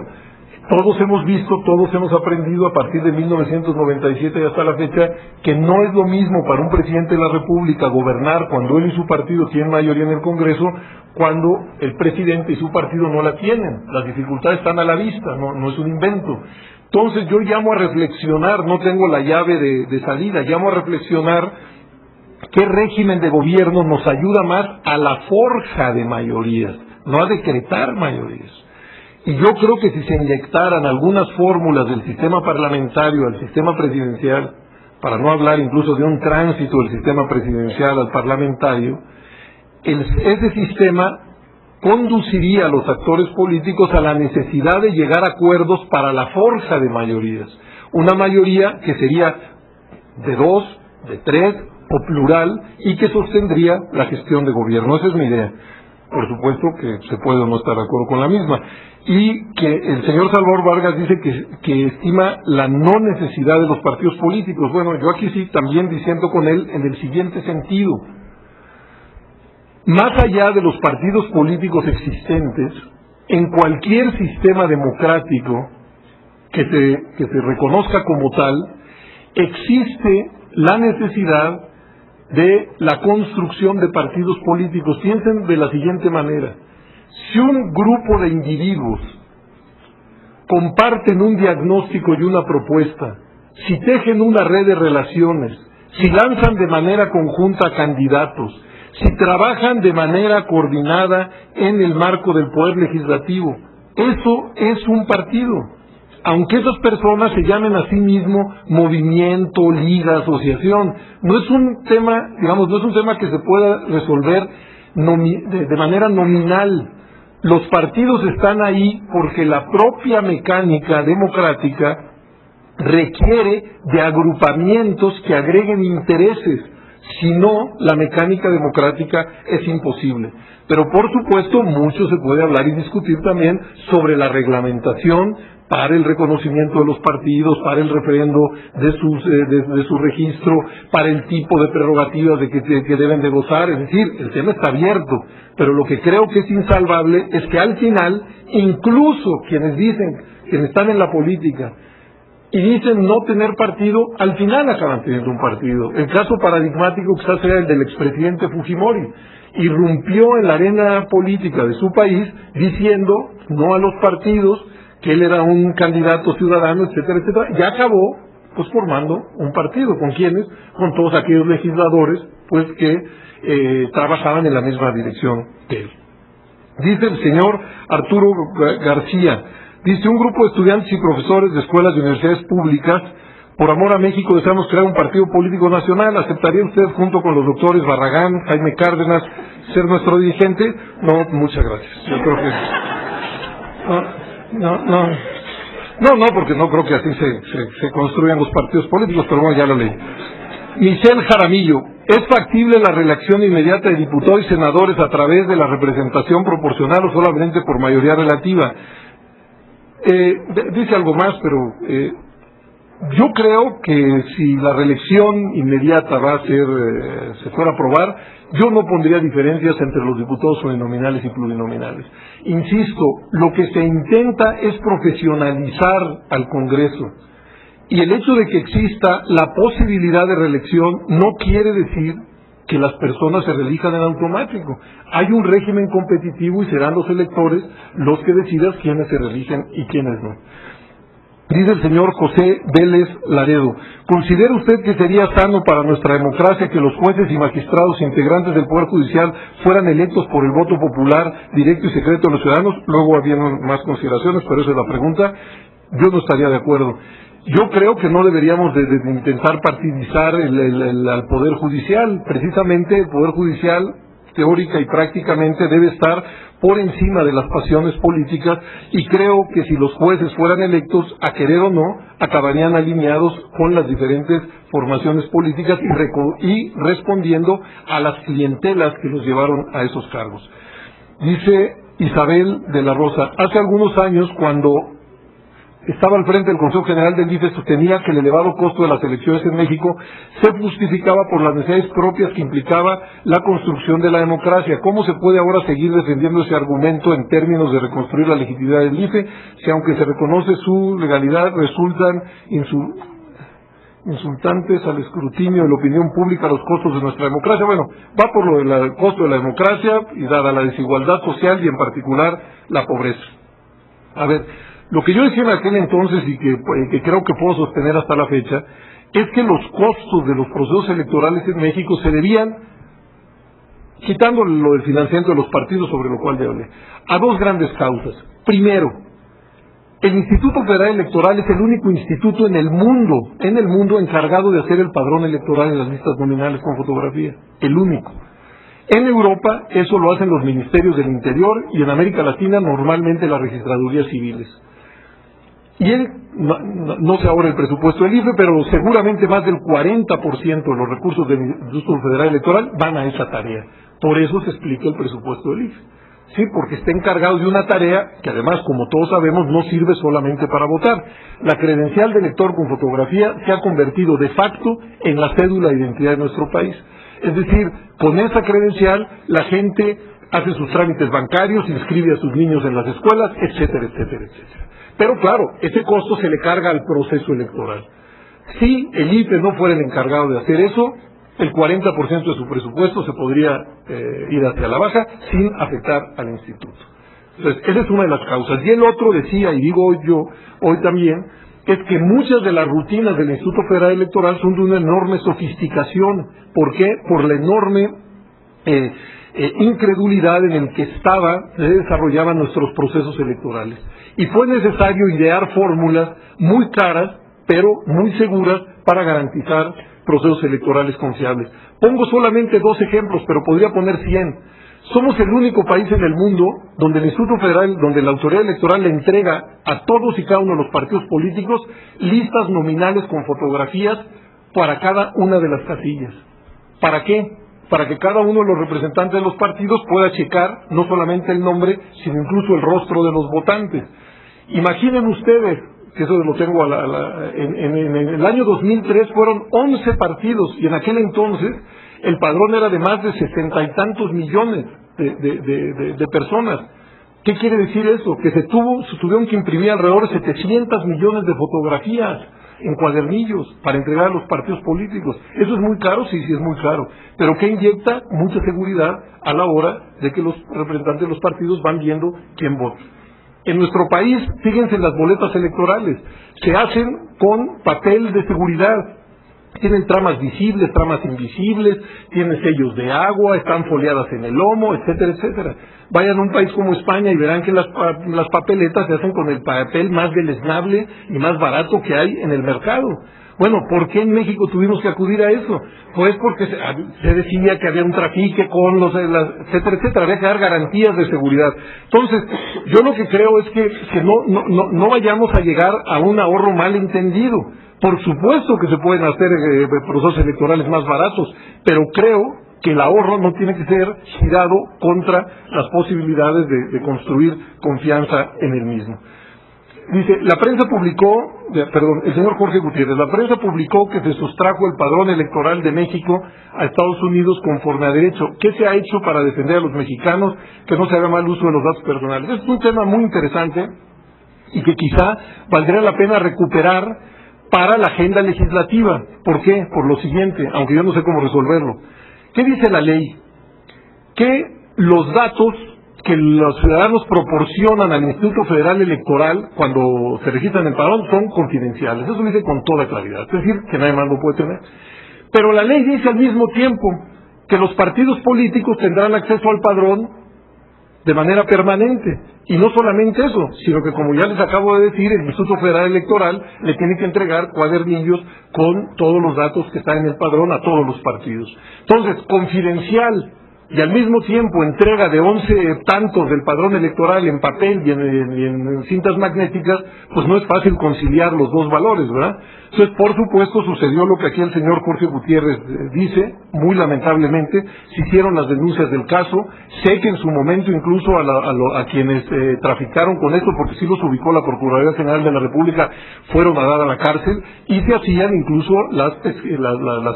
Todos hemos visto, todos hemos aprendido a partir de 1997 y hasta la fecha que no es lo mismo para un presidente de la República gobernar cuando él y su partido tienen mayoría en el Congreso, cuando el presidente y su partido no la tienen. Las dificultades están a la vista, no es un invento. Entonces yo llamo a reflexionar, no tengo la llave de salida, llamo a reflexionar qué régimen de gobierno nos ayuda más a la forja de mayorías, no a decretar mayorías. Y yo creo que si se inyectaran algunas fórmulas del sistema parlamentario al sistema presidencial, para no hablar incluso de un tránsito del sistema presidencial al parlamentario, ese sistema conduciría a los actores políticos a la necesidad de llegar a acuerdos para la forja de mayorías. Una mayoría que sería de 2, de 3 o plural, y que sostendría la gestión de gobierno. Esa es mi idea. Por supuesto que se puede o no estar de acuerdo con la misma. Y que el señor Salvador Vargas dice que estima la no necesidad de los partidos políticos. Bueno, yo aquí sí también disiento con él en el siguiente sentido. Más allá de los partidos políticos existentes, en cualquier sistema democrático que se reconozca como tal, existe la necesidad de la construcción de partidos políticos. Piensen de la siguiente manera: si un grupo de individuos comparten un diagnóstico y una propuesta, si tejen una red de relaciones, si lanzan de manera conjunta candidatos, si trabajan de manera coordinada en el marco del poder legislativo, eso es un partido. Aunque esas personas se llamen a sí mismo movimiento, liga, asociación, no es un tema, digamos, no es un tema que se pueda resolver de manera nominal. Los partidos están ahí porque la propia mecánica democrática requiere de agrupamientos que agreguen intereses. Si no, la mecánica democrática es imposible. Pero por supuesto, mucho se puede hablar y discutir también sobre la reglamentación para el reconocimiento de los partidos, para el refrendo de su registro, para el tipo de prerrogativas que deben de gozar. Es decir, el tema está abierto, pero lo que creo que es insalvable es que al final, incluso quienes están en la política y dicen no tener partido, al final acaban teniendo un partido. El caso paradigmático quizás sea el del expresidente Fujimori. Irrumpió en la arena política de su país diciendo no a los partidos, que él era un candidato ciudadano, etcétera, etcétera, y acabó pues formando un partido. ¿Con quiénes? Con todos aquellos legisladores pues que trabajaban en la misma dirección que él. Dice el señor Arturo García, dice: un grupo de estudiantes y profesores de escuelas y universidades públicas, por amor a México, deseamos crear un partido político nacional. ¿Aceptaría usted, junto con los doctores Barragán, Jaime Cárdenas, ser nuestro dirigente? No, muchas gracias. Yo creo que no, porque no creo que así se construyan los partidos políticos, pero bueno, ya lo leí. Michelle Jaramillo, ¿es factible la reelección inmediata de diputados y senadores a través de la representación proporcional o solamente por mayoría relativa? Dice algo más, pero yo creo que si la reelección inmediata va a ser, se fuera a aprobar, yo no pondría diferencias entre los diputados uninominales y plurinominales. Insisto, lo que se intenta es profesionalizar al Congreso. Y el hecho de que exista la posibilidad de reelección no quiere decir que las personas se reelijan en automático. Hay un régimen competitivo y serán los electores los que decidan quiénes se reeligen y quiénes no. Dice el señor José Vélez Laredo, ¿considera usted que sería sano para nuestra democracia que los jueces y magistrados integrantes del Poder Judicial fueran electos por el voto popular, directo y secreto de los ciudadanos? Luego había más consideraciones, pero esa es la pregunta. Yo no estaría de acuerdo. Yo creo que no deberíamos de intentar partidizar al Poder Judicial. Precisamente el Poder Judicial, teórica y prácticamente, debe estar por encima de las pasiones políticas, y creo que si los jueces fueran electos, a querer o no, acabarían alineados con las diferentes formaciones políticas y respondiendo a las clientelas que los llevaron a esos cargos. Dice Isabel de la Rosa, hace algunos años, cuando estaba al frente del Consejo General del IFE, sostenía que el elevado costo de las elecciones en México se justificaba por las necesidades propias que implicaba la construcción de la democracia. ¿Cómo se puede ahora seguir defendiendo ese argumento en términos de reconstruir la legitimidad del IFE, si aunque se reconoce su legalidad, resultan insultantes al escrutinio de la opinión pública los costos de nuestra democracia? Bueno, va por lo del costo de la democracia y dada la desigualdad social y en particular la pobreza. A ver, lo que yo decía en aquel entonces y que creo que puedo sostener hasta la fecha, es que los costos de los procesos electorales en México se debían, quitando lo del financiamiento de los partidos sobre lo cual ya hablé, a dos grandes causas. Primero, el Instituto Federal Electoral es el único instituto en el mundo encargado de hacer el padrón electoral en las listas nominales con fotografía. El único. En Europa eso lo hacen los ministerios del Interior y en América Latina normalmente las registradurías civiles. Y no sé ahora el presupuesto del IFE, pero seguramente más del 40% de los recursos del Instituto Federal Electoral van a esa tarea. Por eso se explica el presupuesto del IFE. Sí, porque está encargado de una tarea que además, como todos sabemos, no sirve solamente para votar. La credencial de elector con fotografía se ha convertido de facto en la cédula de identidad de nuestro país. Es decir, con esa credencial la gente hace sus trámites bancarios, inscribe a sus niños en las escuelas, etcétera, etcétera, etcétera. Pero claro, ese costo se le carga al proceso electoral. Si el IFE no fuera el encargado de hacer eso, el 40% de su presupuesto se podría ir hacia la baja sin afectar al instituto. Entonces, esa es una de las causas. Y el otro decía, y digo yo hoy también, es que muchas de las rutinas del Instituto Federal Electoral son de una enorme sofisticación. ¿Por qué? Por la enorme incredulidad en el que se desarrollaban nuestros procesos electorales. Y fue necesario idear fórmulas muy caras, pero muy seguras para garantizar procesos electorales confiables. Pongo solamente 2 ejemplos, pero podría poner 100. Somos el único país en el mundo donde el Instituto Federal, donde la autoridad electoral le entrega a todos y cada uno de los partidos políticos listas nominales con fotografías para cada una de las casillas. ¿Para qué? Para que cada uno de los representantes de los partidos pueda checar no solamente el nombre, sino incluso el rostro de los votantes. Imaginen ustedes, que eso lo tengo en el año 2003 fueron 11 partidos, y en aquel entonces el padrón era de más de 60 y tantos millones de personas. ¿Qué quiere decir eso? Que se tuvieron que imprimir alrededor de 700 millones de fotografías en cuadernillos para entregar a los partidos políticos. ¿Eso es muy caro? Sí, es muy caro. Pero que inyecta mucha seguridad a la hora de que los representantes de los partidos van viendo quién vota. En nuestro país, fíjense, las boletas electorales se hacen con papel de seguridad. Tienen tramas visibles, tramas invisibles, tienen sellos de agua, están foliadas en el lomo, etcétera, etcétera. Vayan a un país como España y verán que las papeletas se hacen con el papel más deleznable y más barato que hay en el mercado. Bueno, ¿por qué en México tuvimos que acudir a eso? Pues porque se decía que había un trafique con etcétera, etcétera, había que dar garantías de seguridad. Entonces, yo lo que creo es que no vayamos a llegar a un ahorro mal entendido. Por supuesto que se pueden hacer procesos electorales más baratos, pero creo que el ahorro no tiene que ser girado contra las posibilidades de construir confianza en el mismo. Dice, la prensa publicó, el señor Jorge Gutiérrez, la prensa publicó que se sustrajo el padrón electoral de México a Estados Unidos conforme a derecho. ¿Qué se ha hecho para defender a los mexicanos que no se haga mal uso de los datos personales? Es un tema muy interesante y que quizá valdría la pena recuperar para la agenda legislativa. ¿Por qué? Por lo siguiente, aunque yo no sé cómo resolverlo. ¿Qué dice la ley? Que los datos que los ciudadanos proporcionan al Instituto Federal Electoral cuando se registran en el padrón son confidenciales. Eso lo dice con toda claridad. Es decir, que nadie más lo puede tener. Pero la ley dice al mismo tiempo que los partidos políticos tendrán acceso al padrón de manera permanente. Y no solamente eso, sino que, como ya les acabo de decir, el Instituto Federal Electoral le tiene que entregar cuadernillos con todos los datos que están en el padrón a todos los partidos. Entonces, confidencial y al mismo tiempo entrega de 11 tantos del padrón electoral en papel y en cintas magnéticas, pues no es fácil conciliar los dos valores, ¿verdad? Entonces, por supuesto, sucedió lo que aquí el señor Jorge Gutiérrez dice, muy lamentablemente, se hicieron las denuncias del caso, sé que en su momento incluso a quienes traficaron con esto, porque sí los ubicó la Procuraduría General de la República, fueron a dar a la cárcel, y se hacían incluso las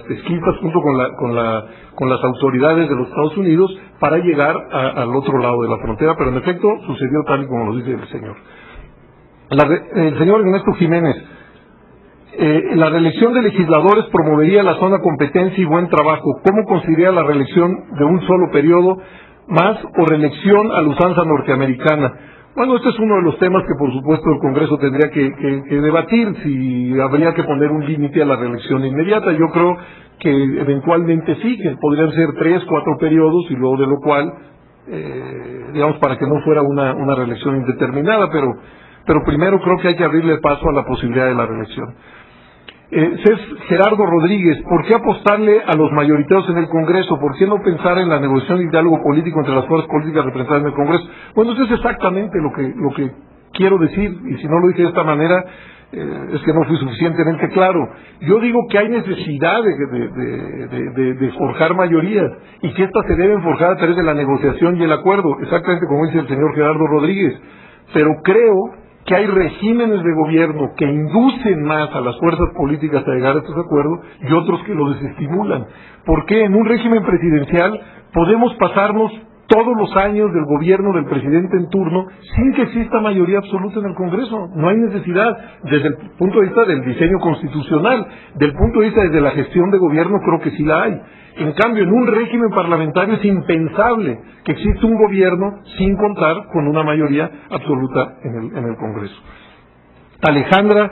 pesquisas junto con las autoridades de los Estados Unidos para llegar al otro lado de la frontera, pero en efecto sucedió tal y como lo dice el señor. El señor Ernesto Jiménez, la reelección de legisladores promovería la sana competencia y buen trabajo. ¿Cómo considera la reelección de un solo periodo más o reelección a la usanza norteamericana? Bueno, este es uno de los temas que por supuesto el Congreso tendría que debatir, si habría que poner un límite a la reelección inmediata. Yo creo que eventualmente sí, que podrían ser 3, 4 periodos y luego de lo cual, digamos, para que no fuera una reelección indeterminada, pero primero creo que hay que abrirle paso a la posibilidad de la reelección. Gerardo Rodríguez, ¿por qué apostarle a los mayoritarios en el Congreso? ¿Por qué no pensar en la negociación y diálogo político entre las fuerzas políticas representadas en el Congreso? Bueno, eso es exactamente lo que quiero decir, y si no lo dije de esta manera, es que no fui suficientemente claro. Yo digo que hay necesidad de forjar mayorías, y que éstas se deben forjar a través de la negociación y el acuerdo, exactamente como dice el señor Gerardo Rodríguez. Pero creo que hay regímenes de gobierno que inducen más a las fuerzas políticas a llegar a estos acuerdos y otros que los desestimulan. Porque en un régimen presidencial podemos pasarnos todos los años del gobierno del presidente en turno sin que exista mayoría absoluta en el Congreso. No hay necesidad desde el punto de vista del diseño constitucional. Del punto de vista desde la gestión de gobierno creo que sí la hay. En cambio, en un régimen parlamentario es impensable que exista un gobierno sin contar con una mayoría absoluta en el Congreso. Alejandra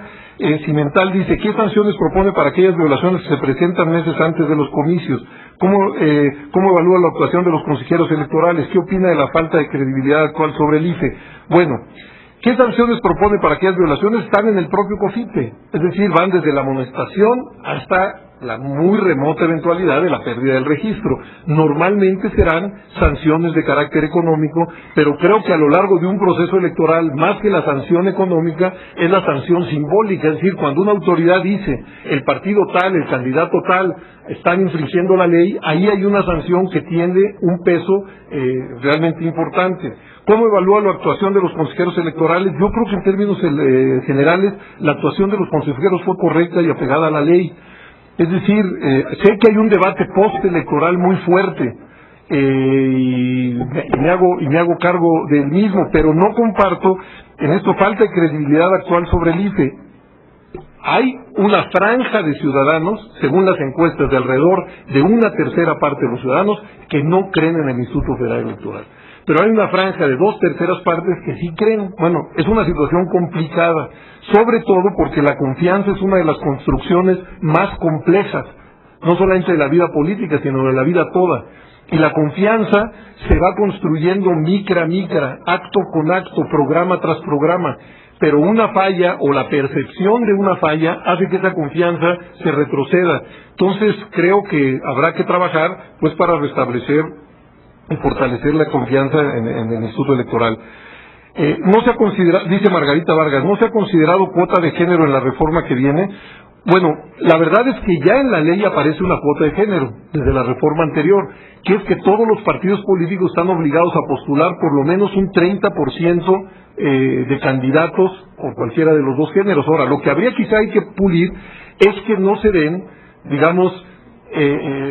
Cimental dice, ¿qué sanciones propone para aquellas violaciones que se presentan meses antes de los comicios? ¿Cómo evalúa la actuación de los consejeros electorales? ¿Qué opina de la falta de credibilidad actual sobre el IFE? Bueno, ¿qué sanciones propone para aquellas violaciones? Están en el propio COFIPE, es decir, van desde la amonestación hasta la muy remota eventualidad de la pérdida del registro. Normalmente serán sanciones de carácter económico, pero creo que a lo largo de un proceso electoral, más que la sanción económica, es la sanción simbólica. Es decir, cuando una autoridad dice, el partido tal, el candidato tal, están infringiendo la ley, ahí hay una sanción que tiene un peso realmente importante. ¿Cómo evalúa la actuación de los consejeros electorales? Yo creo que en términos generales, la actuación de los consejeros fue correcta y apegada a la ley. Es decir, sé que hay un debate postelectoral muy fuerte y me hago cargo del mismo, pero no comparto en esto falta de credibilidad actual sobre el IFE. Hay una franja de ciudadanos, según las encuestas, de alrededor de 1/3 parte de los ciudadanos que no creen en el Instituto Federal Electoral. Pero hay una franja de 2/3 partes que sí creen. Bueno, es una situación complicada, sobre todo porque la confianza es una de las construcciones más complejas, no solamente de la vida política, sino de la vida toda. Y la confianza se va construyendo micra a micra, acto con acto, programa tras programa. Pero una falla o la percepción de una falla hace que esa confianza se retroceda. Entonces creo que habrá que trabajar pues para restablecer y fortalecer la confianza en el Instituto Electoral. No se ha considerado, dice Margarita Vargas, no se ha considerado cuota de género en la reforma que viene. Bueno, la verdad es que ya en la ley aparece una cuota de género, desde la reforma anterior, que es que todos los partidos políticos están obligados a postular por lo menos un 30% de candidatos por cualquiera de los dos géneros. Ahora, lo que habría quizá hay que pulir es que no se den, digamos,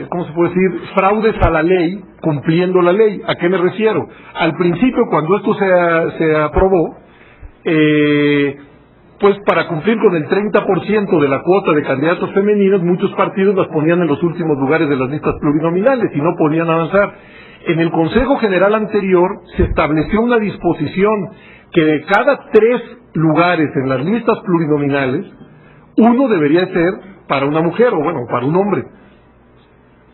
¿cómo se puede decir?, fraudes a la ley, cumpliendo la ley. ¿A qué me refiero? Al principio, cuando esto se aprobó, pues para cumplir con el 30% de la cuota de candidatos femeninos, muchos partidos las ponían en los últimos lugares de las listas plurinominales y no podían avanzar. En el Consejo General anterior se estableció una disposición que de cada 3 lugares en las listas plurinominales, uno debería ser para una mujer o bueno, para un hombre.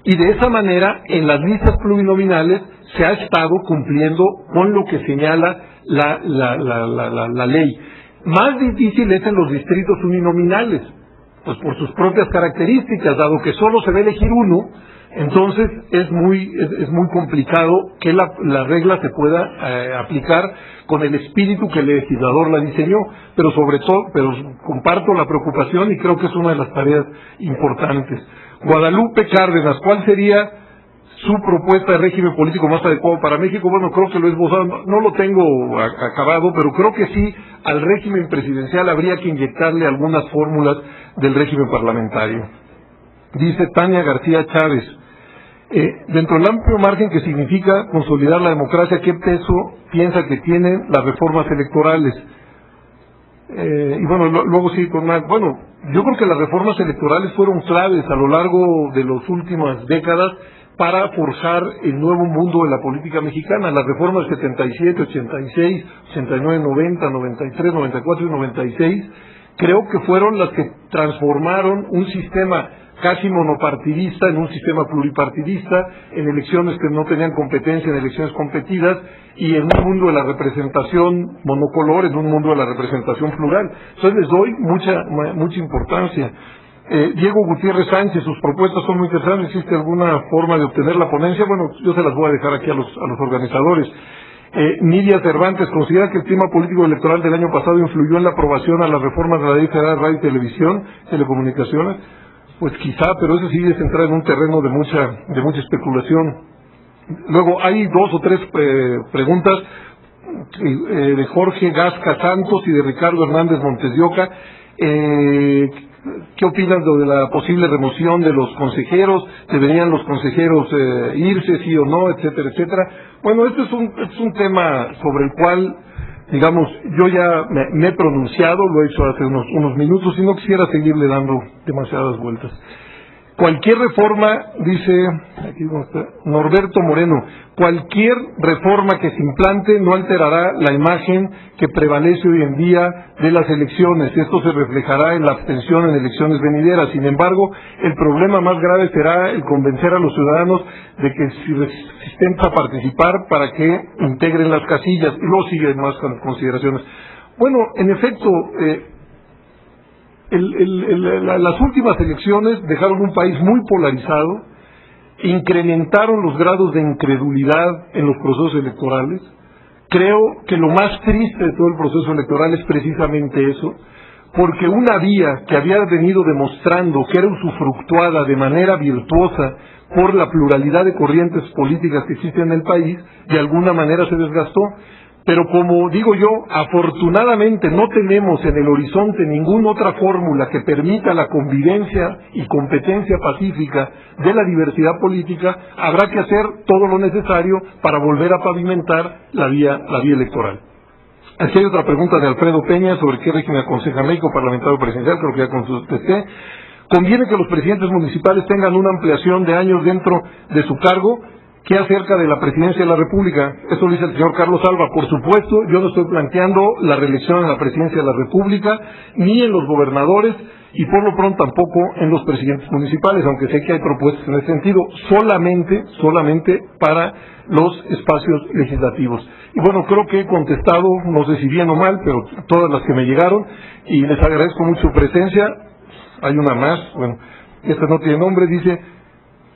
Y de esa manera, en las listas plurinominales se ha estado cumpliendo con lo que señala la ley. Más difícil es en los distritos uninominales, pues por sus propias características, dado que solo se va a elegir uno, entonces es muy complicado que la regla se pueda aplicar con el espíritu que el legislador la diseñó, pero sobre todo, comparto la preocupación y creo que es una de las tareas importantes. Guadalupe Cárdenas, ¿cuál sería su propuesta de régimen político más adecuado para México? Bueno, creo que lo he esbozado, no lo tengo acabado, pero creo que sí, al régimen presidencial habría que inyectarle algunas fórmulas del régimen parlamentario. Dice Tania García Chávez, dentro del amplio margen que significa consolidar la democracia, ¿qué peso piensa que tienen las reformas electorales? Y bueno, luego sí, bueno, yo creo que las reformas electorales fueron claves a lo largo de las últimas décadas para forjar el nuevo mundo de la política mexicana. Las reformas de 77, 86, 89, 90, 93, 94 y 96, creo que fueron las que transformaron un sistema casi monopartidista en un sistema pluripartidista, en elecciones que no tenían competencia, en elecciones competidas, y en un mundo de la representación monocolor, en un mundo de la representación plural. Entonces les doy mucha importancia. Diego Gutiérrez Sánchez, sus propuestas son muy interesantes. ¿Existe alguna forma de obtener la ponencia? Bueno, yo se las voy a dejar aquí a los organizadores. Nidia Cervantes, ¿considera que el clima político electoral del año pasado influyó en la aprobación a las reformas de la Ley Federal de Radio y Televisión, Telecomunicaciones? Pues quizá, pero eso sí es entrar en un terreno de mucha especulación. Luego hay 2 o 3 preguntas de Jorge Gasca Santos y de Ricardo Hernández Montes de Oca. ¿Qué opinas de la posible remoción de los consejeros? ¿Deberían los consejeros irse, sí o no, etcétera, etcétera? Bueno, este es un tema sobre el cual, digamos, yo ya me he pronunciado, lo he hecho hace unos minutos y no quisiera seguirle dando demasiadas vueltas. Cualquier reforma, dice aquí está, Norberto Moreno, cualquier reforma que se implante no alterará la imagen que prevalece hoy en día de las elecciones. Esto se reflejará en la abstención en elecciones venideras. Sin embargo, el problema más grave será el convencer a los ciudadanos de que si resisten a participar para que integren las casillas. Y luego siguen más consideraciones. Bueno, en efecto, las últimas elecciones dejaron un país muy polarizado, incrementaron los grados de incredulidad en los procesos electorales. Creo que lo más triste de todo el proceso electoral es precisamente eso, porque una vía que había venido demostrando que era usufructuada de manera virtuosa por la pluralidad de corrientes políticas que existen en el país, de alguna manera se desgastó. Pero como digo yo, afortunadamente no tenemos en el horizonte ninguna otra fórmula que permita la convivencia y competencia pacífica de la diversidad política. Habrá que hacer todo lo necesario para volver a pavimentar la vía electoral. Aquí hay otra pregunta de Alfredo Peña sobre qué régimen aconseja México parlamentario presidencial, creo que ya contesté. ¿Conviene que los presidentes municipales tengan una ampliación de años dentro de su cargo? ¿Qué acerca de la presidencia de la República? Eso lo dice el señor Carlos Alba. Por supuesto, yo no estoy planteando la reelección en la presidencia de la República, ni en los gobernadores, y por lo pronto tampoco en los presidentes municipales, aunque sé que hay propuestas en ese sentido, solamente para los espacios legislativos. Y bueno, creo que he contestado, no sé si bien o mal, pero todas las que me llegaron, y les agradezco mucho su presencia. Hay una más, bueno, esta no tiene nombre, dice: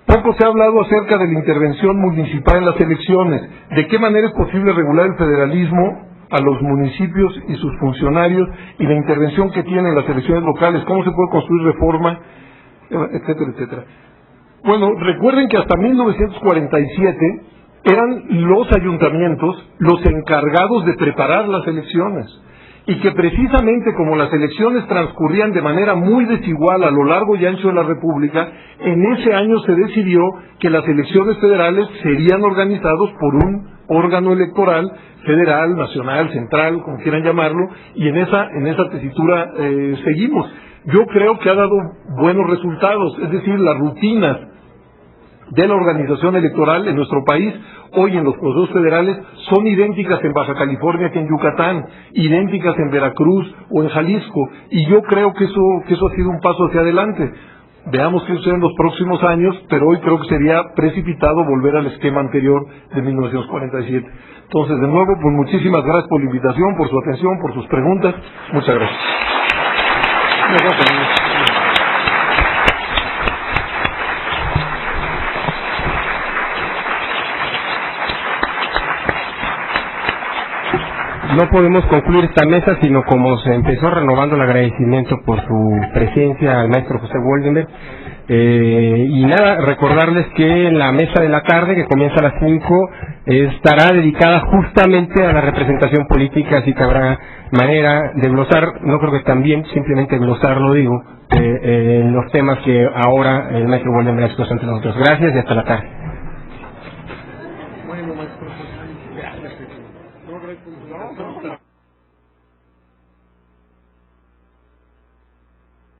poco se ha hablado acerca de la intervención municipal en las elecciones. ¿De qué manera es posible regular el federalismo a los municipios y sus funcionarios y la intervención que tienen las elecciones locales? ¿Cómo se puede construir reforma? Etcétera, etcétera. Bueno, recuerden que hasta 1947 eran los ayuntamientos los encargados de preparar las elecciones, y que precisamente como las elecciones transcurrían de manera muy desigual a lo largo y ancho de la República, en ese año se decidió que las elecciones federales serían organizados por un órgano electoral federal, nacional, central, como quieran llamarlo, y en esa tesitura seguimos. Yo creo que ha dado buenos resultados, es decir, las rutinas de la organización electoral en nuestro país hoy en los procesos federales son idénticas en Baja California que en Yucatán, idénticas en Veracruz o en Jalisco, y yo creo que eso ha sido un paso hacia adelante. Veamos qué sucede en los próximos años, pero hoy creo que sería precipitado volver al esquema anterior de 1947. Entonces, de nuevo, pues muchísimas gracias por la invitación, por su atención, por sus preguntas. Muchas gracias. No podemos concluir esta mesa, sino como se empezó, renovando el agradecimiento por su presencia al maestro José Woldenberg. Y nada, recordarles que la mesa de la tarde, que comienza a las 5, estará dedicada justamente a la representación política, así que habrá manera de glosar, no creo que también simplemente glosar, lo digo, los temas que ahora el maestro Woldenberg expuso ante nosotros. Gracias y hasta la tarde.